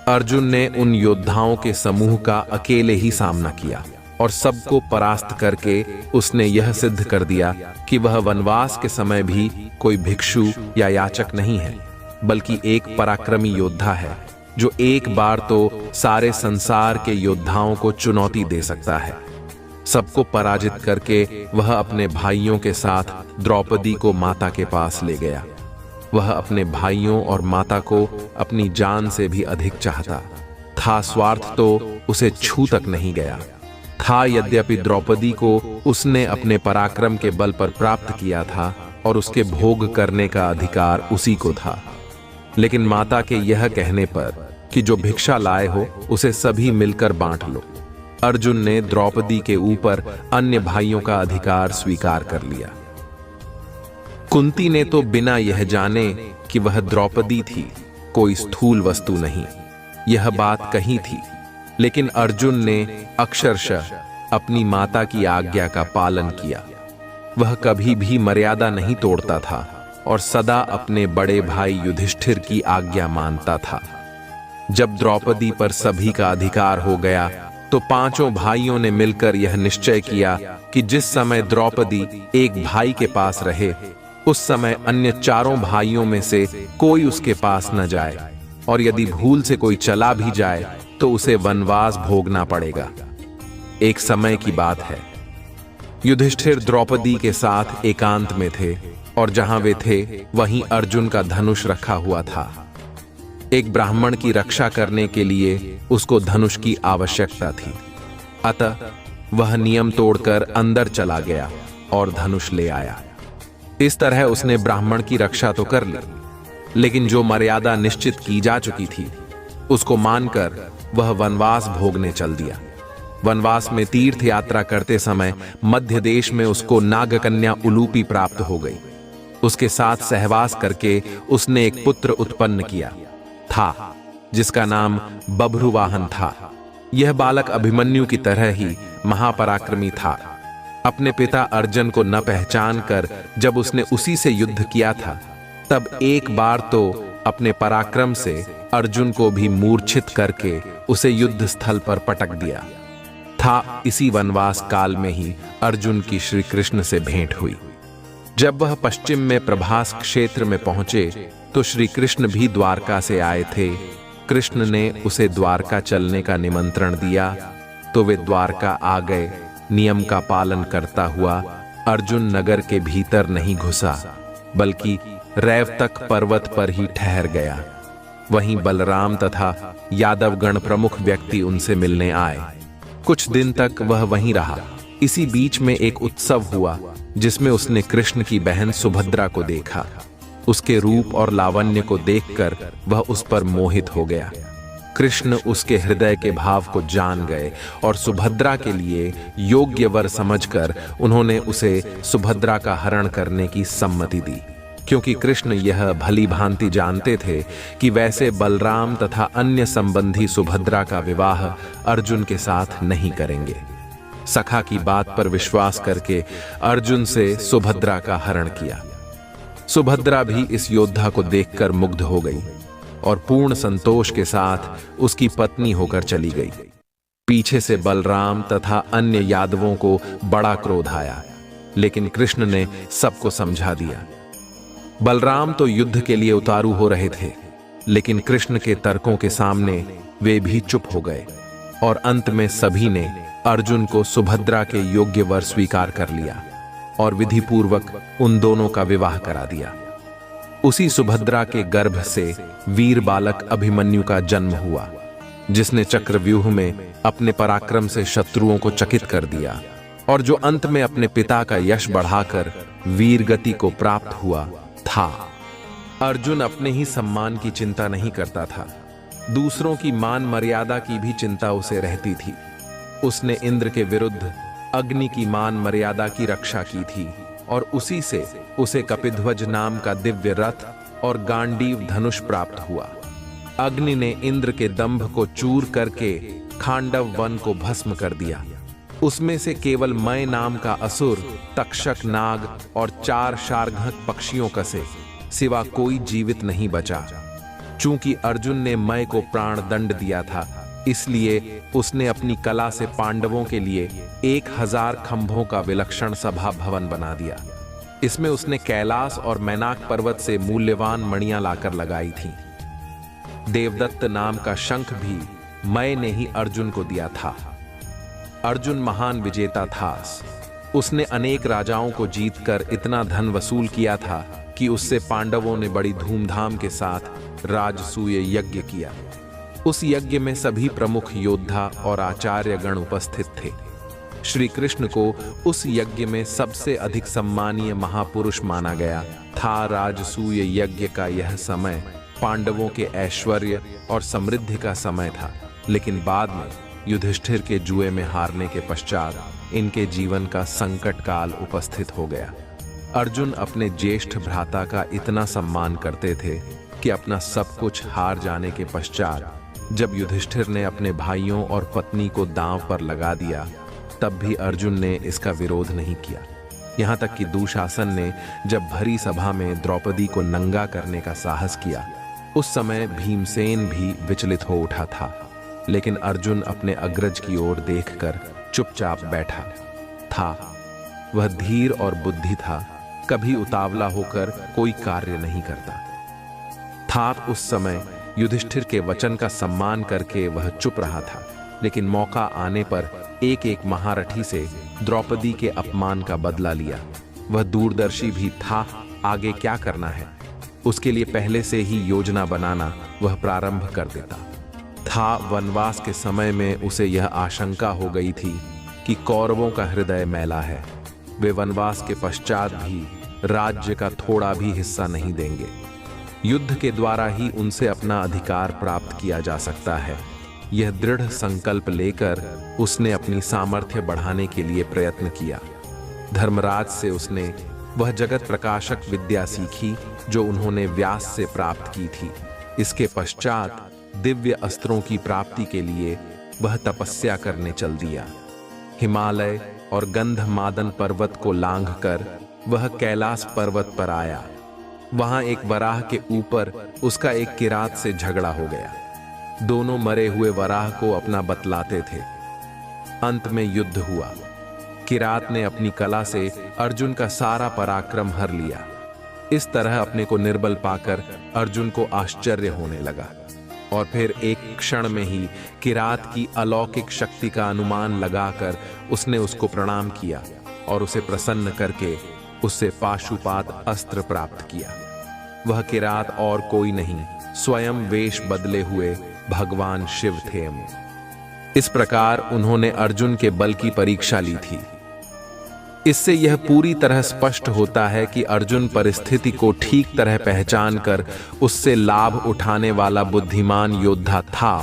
अर्जुन ने उन योद्धाओं के समूह का अकेले ही सामना किया और सबको परास्त करके उसने यह सिद्ध कर दिया कि वह वनवास के समय भी कोई भिक्षु या याचक नहीं है, बल्कि एक पराक्रमी योद्धा है, जो एक बार तो सारे संसार के योद्धाओं को चुनौती दे सकता है। सबको पराजित करके वह अपने भाइयों के साथ द्रौपदी को माता के पास ले गया। वह अपने भाइयों और माता को अपनी जान से भी अधिक चाहता था। स्वार्थ तो उसे छू तक नहीं गया था। यद्यपि द्रौपदी को उसने अपने पराक्रम के बल पर प्राप्त किया था और उसके भोग करने का अधिकार उसी को था, लेकिन माता के यह कहने पर कि जो भिक्षा लाए हो उसे सभी मिलकर बांट लो, अर्जुन ने द्रौपदी के ऊपर अन्य भाइयों का अधिकार स्वीकार कर लिया। कुंती ने तो बिना यह जाने कि वह द्रौपदी थी, कोई स्थूल वस्तु नहीं, यह बात कही थी, लेकिन अर्जुन ने अक्षरशः अपनी माता की आज्ञा का पालन किया। वह कभी भी मर्यादा नहीं तोड़ता था और सदा अपने बड़े भाई युधिष्ठिर की आज्ञा मानता था। जब द्रौपदी पर सभी का अधिकार हो गया तो पांचों भाइयों ने मिलकर यह निश्चय किया कि जिस समय द्रौपदी एक भाई के पास रहे, उस समय अन्य चारों भाइयों में से कोई उसके पास न जाए, और यदि भूल से कोई चला भी जाए तो उसे वनवास भोगना पड़ेगा। एक समय की बात है, युधिष्ठिर द्रौपदी के साथ एकांत में थे और जहां वे थे वहीं अर्जुन का धनुष रखा हुआ था। एक ब्राह्मण की रक्षा करने के लिए उसको धनुष की आवश्यकता थी, अतः वह नियम तोड़कर अंदर चला गया और धनुष ले आया। इस तरह उसने ब्राह्मण की रक्षा तो कर ली, लेकिन जो मर्यादा निश्चित की जा चुकी थी उसको मानकर वह वनवास भोगने चल दिया। वनवास में तीर्थ यात्रा करते समय मध्य देश में उसको नागकन्या उलूपी प्राप्त हो गई। उसके साथ सहवास करके उसने एक पुत्र उत्पन्न किया था, जिसका नाम बभ्रुवाहन था। यह बालक अभिमन्यु की तरह ही महापराक्रमी था। अपने पिता अर्जुन को न पहचान कर जब उसने उसी से युद्ध किया था, तब एक बार तो अपने पराक्रम से अर्जुन को भी मूर्छित करके उसे युद्ध स्थल पर पटक दिया था। इसी वनवास काल में ही अर्जुन की श्री कृष्ण से भेंट हुई। जब वह पश्चिम में प्रभास क्षेत्र में पहुंचे तो श्री कृष्ण भी द्वारका से आए थे। कृष्ण ने उसे द्वारका चलने का निमंत्रण दिया तो वे द्वारका आ गए। नियम का पालन करता हुआ अर्जुन नगर के भीतर नहीं घुसा, बल्कि रैवतक पर्वत पर ही ठहर गया। वहीं बलराम तथा यादव गण प्रमुख व्यक्ति उनसे मिलने आए। कुछ दिन तक वह वहीं रहा। इसी बीच में एक उत्सव हुआ जिसमें उसने कृष्ण की बहन सुभद्रा को देखा। उसके रूप और लावण्य को देखकर वह उस पर मोहित हो गया। कृष्ण उसके हृदय के भाव को जान गए और सुभद्रा के लिए योग्य वर समझकर उन्होंने उसे सुभद्रा का हरण करने की सम्मति दी, क्योंकि कृष्ण यह भली भांति जानते थे कि वैसे बलराम तथा अन्य संबंधी सुभद्रा का विवाह अर्जुन के साथ नहीं करेंगे। सखा की बात पर विश्वास करके अर्जुन से सुभद्रा का हरण किया। सुभद्रा भी इस योद्धा को देखकर मुग्ध हो गई और पूर्ण संतोष के साथ उसकी पत्नी होकर चली गई। पीछे से बलराम तथा अन्य यादवों को बड़ा क्रोध आया, लेकिन कृष्ण ने सबको समझा दिया। बलराम तो युद्ध के लिए उतारू हो रहे थे, लेकिन कृष्ण के तर्कों के सामने वे भी चुप हो गए और अंत में सभी ने अर्जुन को सुभद्रा के योग्य वर स्वीकार कर लिया और विधि पूर्वक उन दोनों का विवाह करा दिया। उसी सुभद्रा के गर्भ से वीर बालक अभिमन्यु का जन्म हुआ, जिसने चक्रव्यूह में अपने पराक्रम से शत्रुओं को चकित कर दिया और जो अंत में अपने पिता का यश बढ़ाकर वीर गति को प्राप्त हुआ था। अर्जुन अपने ही सम्मान की चिंता नहीं करता था, दूसरों की मान मर्यादा की भी चिंता उसे रहती थी। उसने इंद्र के विरुद्ध अग्नि की मान मर्यादा की रक्षा की थी और उसी से उसे कपिध्वज नाम का दिव्य रथ और गांडीव धनुष प्राप्त हुआ। अग्नि ने इंद्र के दंभ को चूर करके खांडव वन को भस्म कर दिया। उसमें से केवल मय नाम का असुर, तक्षक नाग और 4 शार्घक पक्षियों का से सिवा कोई जीवित नहीं बचा। चूंकि अर्जुन ने मय को प्राण दंड दिया था, इसलिए उसने अपनी कला से पांडवों के लिए 1000 खंभों का विलक्षण सभा भवन बना दिया। इसमें उसने कैलाश और मैनाक पर्वत से मूल्यवान मणियां लाकर लगाई थीं। देवदत्त नाम का शंख भी मय ने ही अर्जुन को दिया था। अर्जुन महान विजेता था। उसने अनेक राजाओं को जीतकर इतना धन वसूल किया था कि उससे पांडवों ने बड़ी धूमधाम के साथ राजसूय यज्ञ किया। उस यज्ञ में सभी प्रमुख योद्धा और आचार्य गण उपस्थित थे। श्री कृष्ण को उस यज्ञ में सबसे अधिक सम्मानीय महापुरुष माना गया था। राजसूय यज्ञ का यह समय पांडवों के ऐश्वर्य और समृद्धि का समय था, लेकिन बाद में युधिष्ठिर के जुए में हारने के पश्चात इनके जीवन का संकट काल उपस्थित हो गया। अर्जुन अपने ज्येष्ठ भ्राता का इतना सम्मान करते थे कि अपना सब कुछ हार जाने के पश्चात जब युधिष्ठिर ने अपने भाइयों और पत्नी को दांव पर लगा दिया, तब भी अर्जुन ने इसका विरोध नहीं किया। यहाँ तक कि दुशासन ने जब भरी सभा में द्रौपदी को नंगा करने का साहस किया, उस समय भीमसेन भी विचलित हो उठा था, लेकिन अर्जुन अपने अग्रज की ओर देखकर चुपचाप बैठा था। वह धीर और बुद्धि था, कभी उतावला होकर कोई कार्य नहीं करता था। उस समय युधिष्ठिर के वचन का सम्मान करके वह चुप रहा था, लेकिन मौका आने पर एक एक महारथी से द्रौपदी के अपमान का बदला लिया। वह दूरदर्शी भी था, आगे क्या करना है उसके लिए पहले से ही योजना बनाना वह प्रारंभ कर देता था। वनवास के समय में उसे यह आशंका हो गई थी कि कौरवों का हृदय मैला है, वे वनवास के पश्चात भी राज्य का थोड़ा भी हिस्सा नहीं देंगे। युद्ध के द्वारा ही उनसे अपना अधिकार प्राप्त किया जा सकता है। यह दृढ़ संकल्प लेकर उसने अपनी सामर्थ्य बढ़ाने के लिए प्रयत्न किया। धर्मराज से उसने वह जगत प्रकाशक विद्या सीखी जो उन्होंने व्यास से प्राप्त की थी। इसके पश्चात दिव्य अस्त्रों की प्राप्ति के लिए वह तपस्या करने चल दिया। हिमालय और गंधमादन पर्वत को लांघकर वह कैलाश पर्वत पर आया। वहां एक वराह के ऊपर उसका एक किरात से झगड़ा हो गया। दोनों मरे हुए वराह को अपना बतलाते थे। अंत में युद्ध हुआ। किरात ने अपनी कला से अर्जुन का सारा पराक्रम हर लिया। इस तरह अपने को निर्बल पाकर अर्जुन को आश्चर्य होने लगा और फिर एक क्षण में ही किरात की अलौकिक शक्ति का अनुमान लगाकर उसने उसको प्रणाम किया और उसे प्रसन्न करके उससे पाशुपात अस्त्र प्राप्त किया। वह किरात और कोई नहीं, स्वयं वेश बदले हुए भगवान शिव थे। इस प्रकार उन्होंने अर्जुन के बल की परीक्षा ली थी। इससे यह पूरी तरह स्पष्ट होता है कि अर्जुन परिस्थिति को ठीक तरह पहचान कर उससे लाभ उठाने वाला बुद्धिमान योद्धा था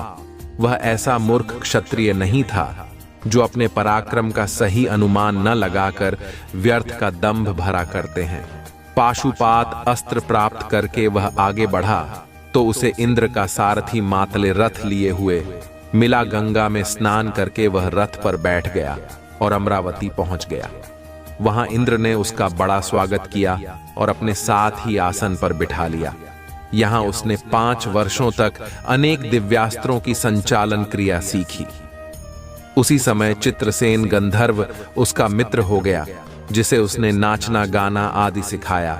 वह ऐसा मूर्ख क्षत्रिय नहीं था जो अपने पराक्रम का सही अनुमान न लगाकर व्यर्थ का दंभ भरा करते हैं। पाशुपात अस्त्र प्राप्त करके वह आगे बढ़ा तो उसे इंद्र का सारथी मातले रथ लिए हुए मिला। गंगा में स्नान करके वह रथ पर बैठ गया और अमरावती पहुंच गया। वहां इंद्र ने उसका बड़ा स्वागत किया और अपने साथ ही आसन पर बिठा लिया। यहां उसने 5 वर्षों तक अनेक दिव्यास्त्रों की संचालन क्रिया सीखी। उसी समय चित्रसेन गंधर्व उसका मित्र हो गया, जिसे उसने नाचना गाना आदि सिखाया,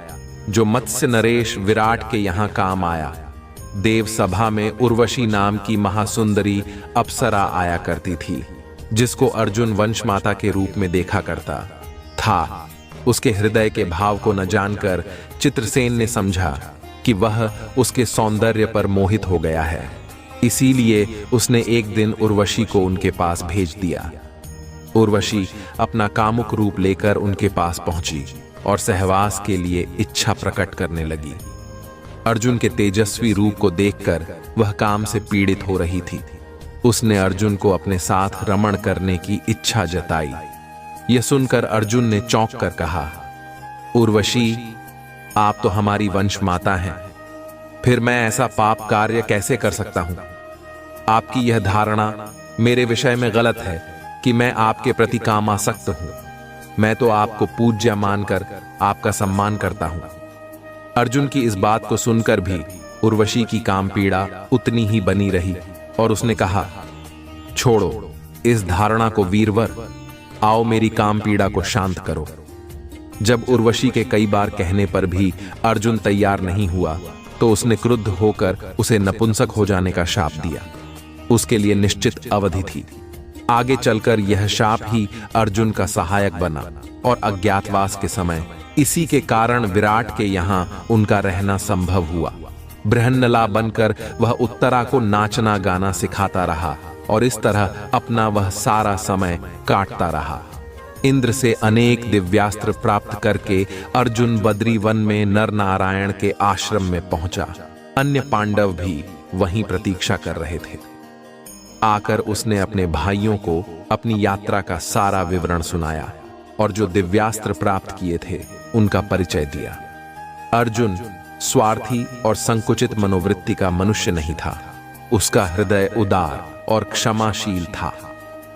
जो मत्स्य नरेश विराट के यहां काम आया। देव सभा में उर्वशी नाम की महासुंदरी अप्सरा आया करती थी, जिसको अर्जुन वंशमाता के रूप में देखा करता था। उसके हृदय के भाव को न जानकर चित्रसेन ने समझा कि वह उसके सौंदर्य पर मोहित हो गया है। इसीलिए उसने एक दिन उर्वशी को उनके पास भेज दिया। उर्वशी अपना कामुक रूप लेकर उनके पास पहुंची और सहवास के लिए इच्छा प्रकट करने लगी। अर्जुन के तेजस्वी रूप को देखकर वह काम से पीड़ित हो रही थी। उसने अर्जुन को अपने साथ रमण करने की इच्छा जताई। यह सुनकर अर्जुन ने चौंक कर कहा, उर्वशी, आप तो हमारी वंश माता हैं, फिर मैं ऐसा पाप कार्य कैसे कर सकता हूं? आपकी यह धारणा मेरे विषय में गलत है कि मैं आपके प्रति कामासक्त हूं। मैं तो आपको पूज्य मानकर आपका सम्मान करता हूं। अर्जुन की इस बात को सुनकर भी उर्वशी की काम पीड़ा उतनी ही बनी रही और उसने कहा, छोड़ो इस धारणा को वीरवर, आओ मेरी काम पीड़ा को शांत करो। जब उर्वशी के कई बार कहने पर भी अर्जुन तैयार नहीं हुआ तो उसने क्रुद्ध होकर उसे नपुंसक हो जाने का शाप दिया। उसके लिए निश्चित अवधि थी। आगे चलकर यह शाप ही अर्जुन का सहायक बना और अज्ञातवास के समय इसी के कारण विराट के यहां उनका रहना संभव हुआ। बृहन्नला बनकर वह उत्तरा को नाचना गाना सिखाता रहा और इस तरह अपना वह सारा समय काटता रहा। इंद्र से अनेक दिव्यास्त्र प्राप्त करके अर्जुन बद्री वन में नर नारायण के आश्रम में पहुंचा। अन्य पांडव भी वहीं प्रतीक्षा कर रहे थे। आकर उसने अपने भाइयों को अपनी यात्रा का सारा विवरण सुनाया और जो दिव्यास्त्र प्राप्त किए थे उनका परिचय दिया। अर्जुन स्वार्थी और संकुचित मनोवृत्ति का मनुष्य नहीं था। उसका हृदय उदार और क्षमाशील था।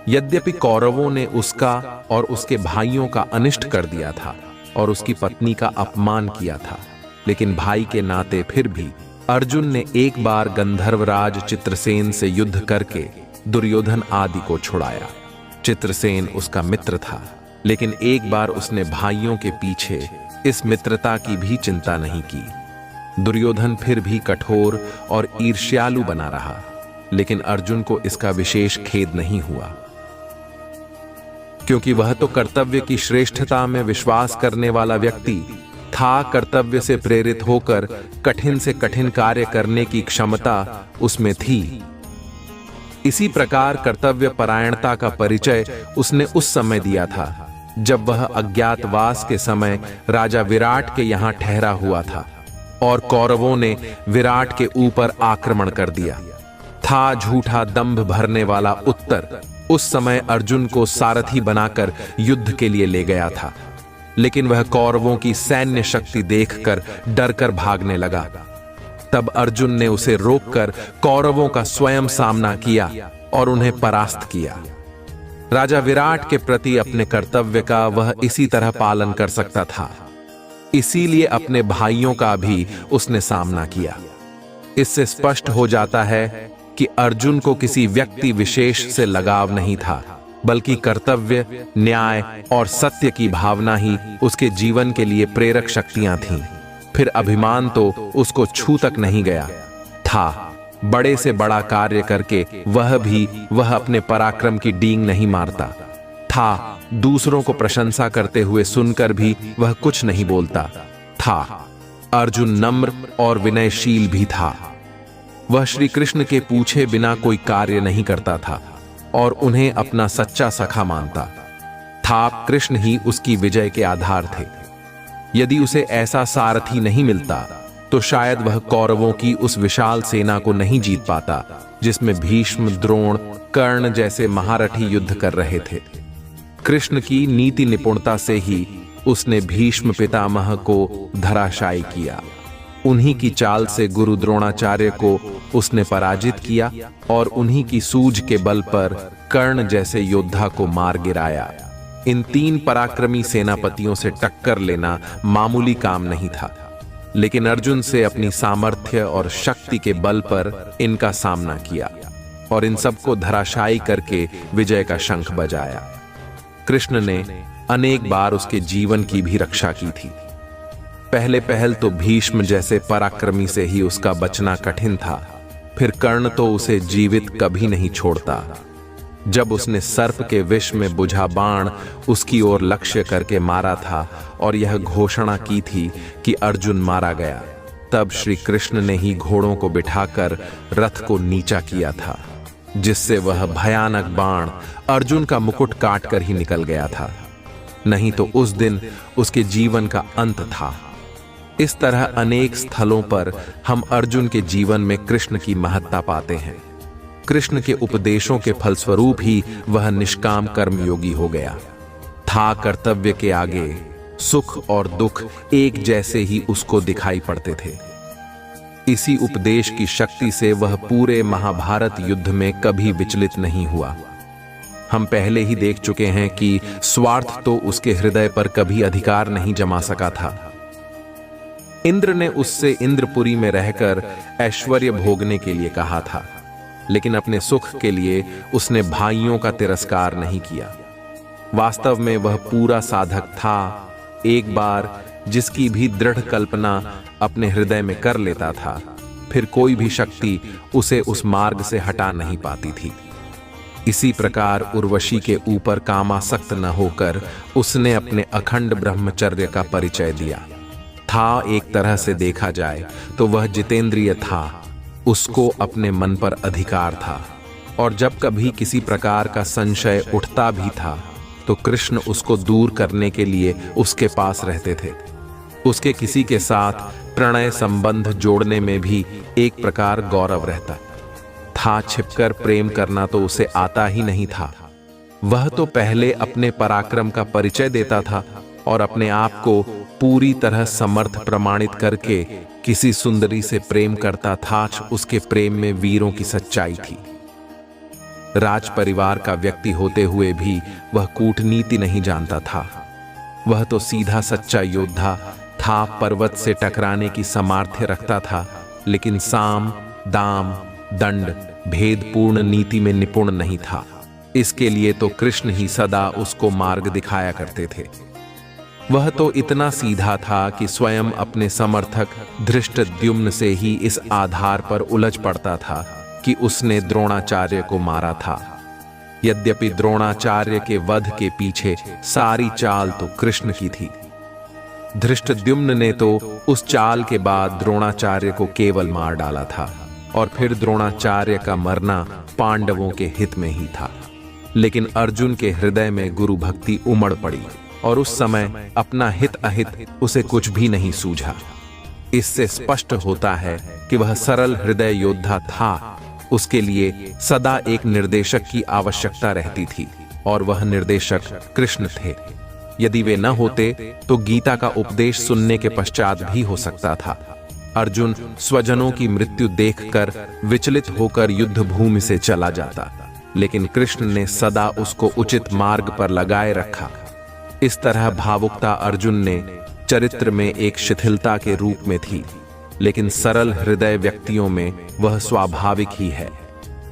यद्यपि कौरवों ने उसका और उसके भाइयों का अनिष्ट कर दिया था और उसकी पत्नी का अपमान किया था, लेकिन भाई के नाते फिर भी अर्जुन ने एक बार गंधर्वराज चित्रसेन से युद्ध करके दुर्योधन आदि को छुड़ाया। चित्रसेन उसका मित्र था, लेकिन एक बार उसने भाइयों के पीछे इस मित्रता की भी चिंता नहीं की। दुर्योधन फिर भी कठोर और ईर्ष्यालु बना रहा, लेकिन अर्जुन को इसका विशेष खेद नहीं हुआ, क्योंकि वह तो कर्तव्य की श्रेष्ठता में विश्वास करने वाला व्यक्ति था। कर्तव्य से प्रेरित होकर कठिन से कठिन कार्य करने की क्षमता उसमें थी। इसी प्रकार कर्तव्य परायणता का परिचय उसने उस समय दिया था जब वह अज्ञातवास के समय राजा विराट के यहां ठहरा हुआ था और कौरवों ने विराट के ऊपर आक्रमण कर दिया था। झूठा दंभ भरने वाला उत्तर उस समय अर्जुन को सारथी बनाकर युद्ध के लिए ले गया था, लेकिन वह कौरवों की सैन्य शक्ति देखकर डरकर भागने लगा। तब अर्जुन ने उसे रोककर कौरवों का स्वयं सामना किया और उन्हें परास्त किया। राजा विराट के प्रति अपने कर्तव्य का वह इसी तरह पालन कर सकता था, इसीलिए अपने भाइयों का भी उसने सामना किया। इससे स्पष्ट हो जाता है कि अर्जुन को किसी व्यक्ति विशेष से लगाव नहीं था, बल्कि कर्तव्य, न्याय और सत्य की भावना ही उसके जीवन के लिए प्रेरक शक्तियां थीं। फिर अभिमान तो उसको छू तक नहीं गया था। बड़े से बड़ा कार्य करके वह अपने पराक्रम की डींग नहीं मारता था। दूसरों को प्रशंसा करते हुए सुनकर भी वह कुछ नहीं बोलता था। अर्जुन नम्र और विनयशील भी था। वह श्री कृष्ण के पूछे बिना कोई कार्य नहीं करता था और उन्हें अपना सच्चा सखा मानता था। कृष्ण ही उसकी विजय के आधार थे। यदि उसे ऐसा सारथी नहीं मिलता तो शायद वह कौरवों की उस विशाल सेना को नहीं जीत पाता जिसमें भीष्म, द्रोण, कर्ण जैसे महारथी युद्ध कर रहे थे। कृष्ण की नीति निपुणता से ही उसने भीष्म पितामह को धराशायी किया। उन्हीं की चाल से गुरु द्रोणाचार्य को उसने पराजित किया और उन्हीं की सूझ के बल पर कर्ण जैसे योद्धा को मार गिराया। इन 3 पराक्रमी सेनापतियों से टक्कर लेना मामूली काम नहीं था, लेकिन अर्जुन से अपनी सामर्थ्य और शक्ति के बल पर इनका सामना किया और इन सबको धराशायी करके विजय का शंख बजाया। कृष्ण ने अनेक बार उसके जीवन की भी रक्षा की थी। पहल तो भीष्म जैसे पराक्रमी से ही उसका बचना कठिन था, फिर कर्ण तो उसे जीवित कभी नहीं छोड़ता। जब उसने सर्प के विष में बुझा बाण उसकी ओर लक्ष्य करके मारा था और यह घोषणा की थी कि अर्जुन मारा गया, तब श्री कृष्ण ने ही घोड़ों को बिठाकर रथ को नीचा किया था, जिससे वह भयानक बाण अर्जुन का मुकुट काट कर ही निकल गया था। नहीं तो उस दिन उसके जीवन का अंत था। इस तरह अनेक स्थलों पर हम अर्जुन के जीवन में कृष्ण की महत्ता पाते हैं। कृष्ण के उपदेशों के फलस्वरूप ही वह निष्काम कर्मयोगी हो गया था। कर्तव्य के आगे सुख और दुख एक जैसे ही उसको दिखाई पड़ते थे। इसी उपदेश की शक्ति से वह पूरे महाभारत युद्ध में कभी विचलित नहीं हुआ। हम पहले ही देख चुके हैं कि स्वार्थ तो उसके हृदय पर कभी अधिकार नहीं जमा सका था। इंद्र ने उससे इंद्रपुरी में रहकर ऐश्वर्य भोगने के लिए कहा था, लेकिन अपने सुख के लिए उसने भाइयों का तिरस्कार नहीं किया। वास्तव में वह पूरा साधक था। एक बार जिसकी भी दृढ़ कल्पना अपने हृदय में कर लेता था, फिर कोई भी शक्ति उसे उस मार्ग से हटा नहीं पाती थी। इसी प्रकार उर्वशी के ऊपर कामासक्त न होकर उसने अपने अखंड ब्रह्मचर्य का परिचय दिया था। एक तरह से देखा जाए तो वह जितेंद्रिय था, उसको अपने मन पर अधिकार था, और जब कभी किसी प्रकार का संशय उठता भी था तो कृष्ण उसको दूर करने के लिए उसके पास रहते थे। उसके किसी के साथ प्रणय संबंध जोड़ने में भी एक प्रकार गौरव रहता था। छिपकर प्रेम करना तो उसे आता ही नहीं था। वह तो पहले अपने पराक्रम का परिचय देता था और अपने आप को पूरी तरह समर्थ प्रमाणित करके किसी सुंदरी से प्रेम करता था। उसके प्रेम में वीरों की सच्चाई थी। राज परिवार का व्यक्ति होते हुए भी वह कूटनीति नहीं जानता था। वह तो सीधा सच्चा योद्धा था, पर्वत से टकराने की सामर्थ्य रखता था, लेकिन साम, दाम, दंड, भेदपूर्ण नीति में निपुण नहीं था। इसके लिए तो कृष्ण ही सदा उसको मार्ग दिखाया करते थे। वह तो इतना सीधा था कि स्वयं अपने समर्थक धृष्टद्युम्न से ही इस आधार पर उलझ पड़ता था कि उसने द्रोणाचार्य को मारा था। यद्यपि द्रोणाचार्य के वध के पीछे सारी चाल तो कृष्ण की थी। धृष्टद्युम्न ने तो उस चाल के बाद द्रोणाचार्य को केवल मार डाला था, और फिर द्रोणाचार्य का मरना पांडवों के हित में ही था। लेकिन अर्जुन के हृदय में गुरु भक्ति उमड़ पड़ी और उस समय अपना हित अहित उसे कुछ भी नहीं सूझा। इससे स्पष्ट होता है कि वह सरल हृदय योद्धा था। उसके लिए सदा एक निर्देशक की आवश्यकता रहती थी, और वह निर्देशक कृष्ण थे। यदि वे न होते तो गीता का उपदेश सुनने के पश्चात भी हो सकता था अर्जुन स्वजनों की मृत्यु देखकर विचलित होकर युद्ध भूमि से चला जाता, लेकिन कृष्ण ने सदा उसको उचित मार्ग पर लगाए रखा। इस तरह भावुकता अर्जुन ने चरित्र में एक शिथिलता के रूप में थी, लेकिन सरल हृदय व्यक्तियों में वह स्वाभाविक ही है।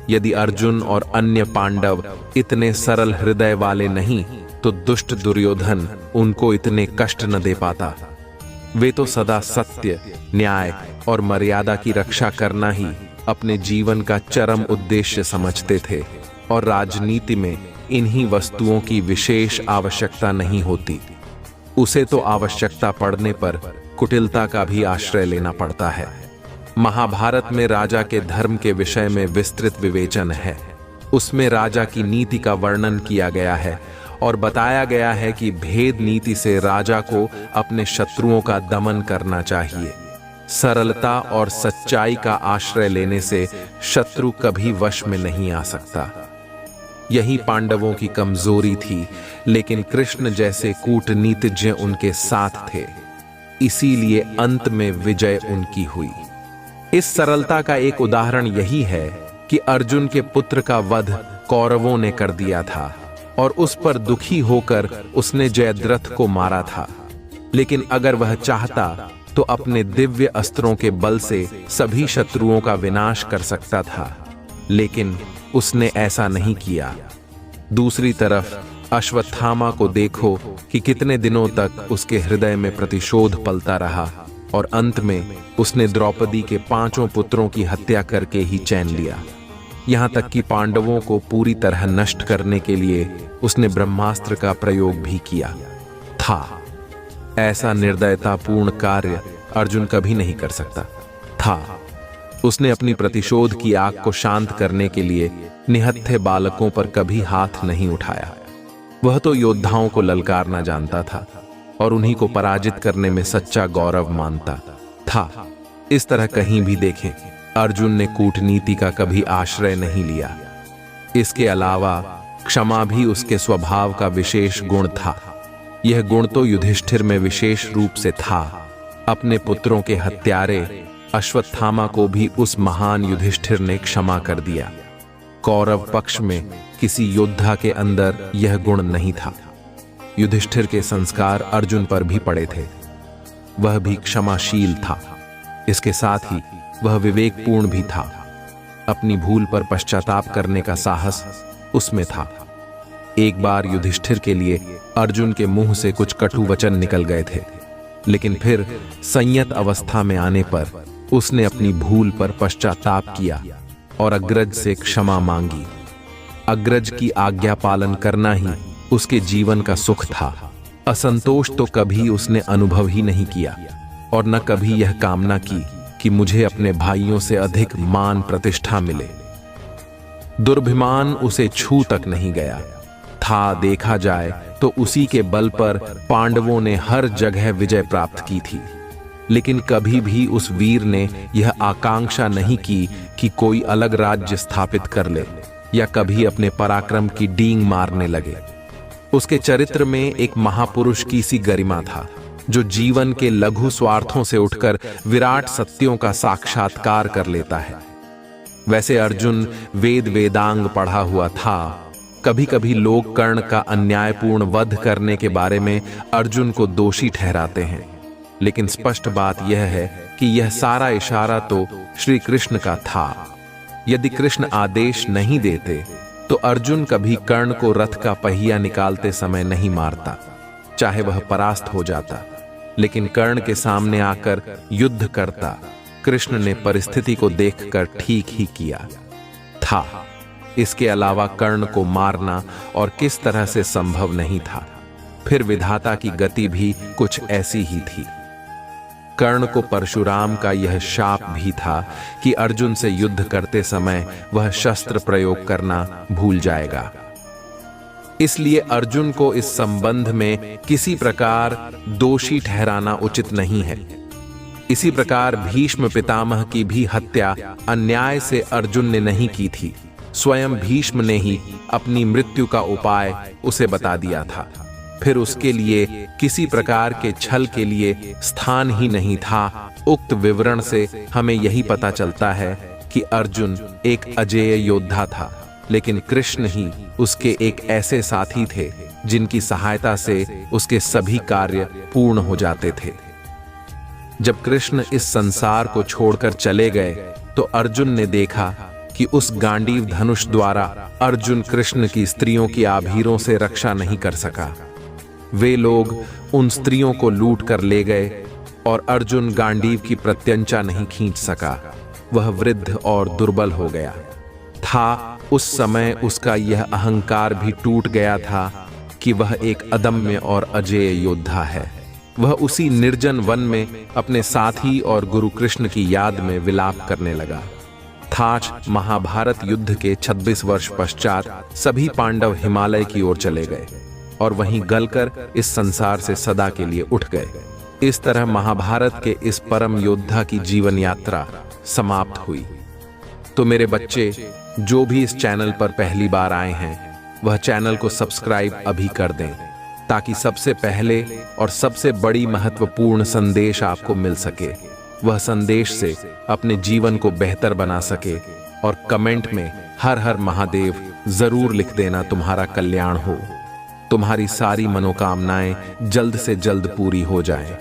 यदि अर्जुन और अन्य पांडव इतने सरल हृदय वाले नहीं तो दुष्ट दुर्योधन उनको इतने कष्ट न दे पाता। वे तो सदा सत्य, न्याय और मर्यादा की रक्षा करना ही अपने जीवन का चरम उद्देश्य समझते थे, और राजनीति में इन्हीं वस्तुओं की विशेष आवश्यकता नहीं होती। उसे तो आवश्यकता पड़ने पर कुटिलता का भी आश्रय लेना पड़ता है। महाभारत में राजा के धर्म के विषय में विस्तृत विवेचन है। उसमें राजा की नीति का वर्णन किया गया है और बताया गया है कि भेद नीति से राजा को अपने शत्रुओं का दमन करना चाहिए। सरलता और सच्चाई का आश्रय लेने से शत्रु कभी वश में नहीं आ सकता। यही पांडवों की कमजोरी थी, लेकिन कृष्ण जैसे कूटनीतिज्ञ उनके साथ थे, इसीलिए अंत में विजय उनकी हुई। इस सरलता का एक उदाहरण यही है कि अर्जुन के पुत्र का वध कौरवों ने कर दिया था और उस पर दुखी होकर उसने जयद्रथ को मारा था। लेकिन अगर वह चाहता तो अपने दिव्य अस्त्रों के बल से सभी शत्रुओं का विनाश कर सकता था, लेकिन उसने ऐसा नहीं किया। दूसरी तरफ अश्वत्थामा को देखो कि कितने दिनों तक उसके हृदय में प्रतिशोध पलता रहा और अंत में उसने द्रौपदी के 5 पुत्रों की हत्या करके ही चैन लिया। यहाँ तक कि पांडवों को पूरी तरह नष्ट करने के लिए उसने ब्रह्मास्त्र का प्रयोग भी किया था। ऐसा निर्दयतापूर्ण कार्य अर्जुन कभी नहीं कर सकता था। उसने अपनी प्रतिशोध की आग को शांत करने के लिए निहत्थे बालकों पर कभी हाथ नहीं उठाया। वह तो योद्धाओं को ललकारना जानता था और उन्हीं को पराजित करने में सच्चा गौरव मानता था। इस तरह कहीं भी देखें, अर्जुन ने कूटनीति का कभी आश्रय नहीं लिया। इसके अलावा क्षमा भी उसके स्वभाव का विशेष गुण था। यह गुण तो युधिष्ठिर में विशेष रूप से था। अपने पुत्रों के हत्यारे अश्वत्थामा को भी उस महान युधिष्ठिर ने क्षमा कर दिया। कौरव पक्ष में किसी योद्धा के अंदर यह गुण नहीं था। युधिष्ठिर के संस्कार अर्जुन पर भी पड़े थे। वह भी क्षमाशील था। इसके साथ ही वह विवेकपूर्ण भी था। अपनी भूल पर पश्चाताप करने का साहस उसमें था। एक बार युधिष्ठिर के लिए अर्जुन के मुंह से कुछ कटु वचन निकल गए थे, लेकिन फिर संयत अवस्था में आने पर उसने अपनी भूल पर पश्चाताप किया और अग्रज से क्षमा मांगी। अग्रज की आज्ञा पालन करना ही उसके जीवन का सुख था। असंतोष तो कभी उसने अनुभव ही नहीं किया और न कभी यह कामना की कि मुझे अपने भाइयों से अधिक मान प्रतिष्ठा मिले। दुर्भिमान उसे छू तक नहीं गया था। देखा जाए तो उसी के बल पर पांडवों ने हर जगह विजय प्राप्त की थी, लेकिन कभी भी उस वीर ने यह आकांक्षा नहीं की कि कोई अलग राज्य स्थापित कर ले या कभी अपने पराक्रम की डींग मारने लगे। उसके चरित्र में एक महापुरुष की सी गरिमा था, जो जीवन के लघु स्वार्थों से उठकर विराट सत्यों का साक्षात्कार कर लेता है। वैसे अर्जुन वेद वेदांग पढ़ा हुआ था। कभी कभी लोग कर्ण का अन्यायपूर्ण वध करने के बारे में अर्जुन को दोषी ठहराते हैं, लेकिन स्पष्ट बात यह है कि यह सारा इशारा तो श्री कृष्ण का था। यदि कृष्ण आदेश नहीं देते तो अर्जुन कभी कर्ण को रथ का पहिया निकालते समय नहीं मारता, चाहे वह परास्त हो जाता, लेकिन कर्ण के सामने आकर युद्ध करता। कृष्ण ने परिस्थिति को देखकर ठीक ही किया था। इसके अलावा कर्ण को मारना और किस तरह से संभव नहीं था। फिर विधाता की गति भी कुछ ऐसी ही थी। कर्ण को परशुराम का यह शाप भी था कि अर्जुन से युद्ध करते समय वह शस्त्र प्रयोग करना भूल जाएगा। इसलिए अर्जुन को इस संबंध में किसी प्रकार दोषी ठहराना उचित नहीं है। इसी प्रकार भीष्म पितामह की भी हत्या अन्याय से अर्जुन ने नहीं की थी। स्वयं भीष्म ने ही अपनी मृत्यु का उपाय उसे बता दिया था। फिर उसके लिए किसी प्रकार के छल के लिए स्थान ही नहीं था। उक्त विवरण से हमें यही पता चलता है कि अर्जुन एक अजेय योद्धा था, लेकिन कृष्ण ही उसके एक ऐसे साथी थे जिनकी सहायता से उसके सभी कार्य पूर्ण हो जाते थे। जब कृष्ण इस संसार को छोड़कर चले गए तो अर्जुन ने देखा कि उस गांडीव धनुष द्वारा अर्जुन कृष्ण की स्त्रियों की आभीरों से रक्षा नहीं कर सका। वे लोग उन स्त्रियों को लूट कर ले गए और अर्जुन गांडीव की प्रत्यंचा नहीं खींच सका। वह वृद्ध और दुर्बल हो गया था। उस समय उसका यह अहंकार भी टूट गया था कि वह एक अदम्य और अजेय योद्धा है। वह उसी निर्जन वन में अपने साथी और गुरु कृष्ण की याद में विलाप करने लगा। महाभारत युद्ध के 26 वर्ष पश्चात सभी पांडव हिमालय की ओर चले गए और वहीं गलकर इस संसार से सदा के लिए उठ गए। इस तरह महाभारत के इस परम योद्धा की जीवन यात्रा समाप्त हुई। तो मेरे बच्चे, जो भी इस चैनल पर पहली बार आए हैं, वह चैनल को सब्सक्राइब अभी कर दें, ताकि सबसे पहले और सबसे बड़ी महत्वपूर्ण संदेश आपको मिल सके। वह संदेश से अपने जीवन को बेहतर बना सके। और कमेंट में हर हर महादेव जरूर लिख देना। तुम्हारा कल्याण हो, तुम्हारी सारी मनोकामनाएं जल्द से जल्द पूरी हो जाएं।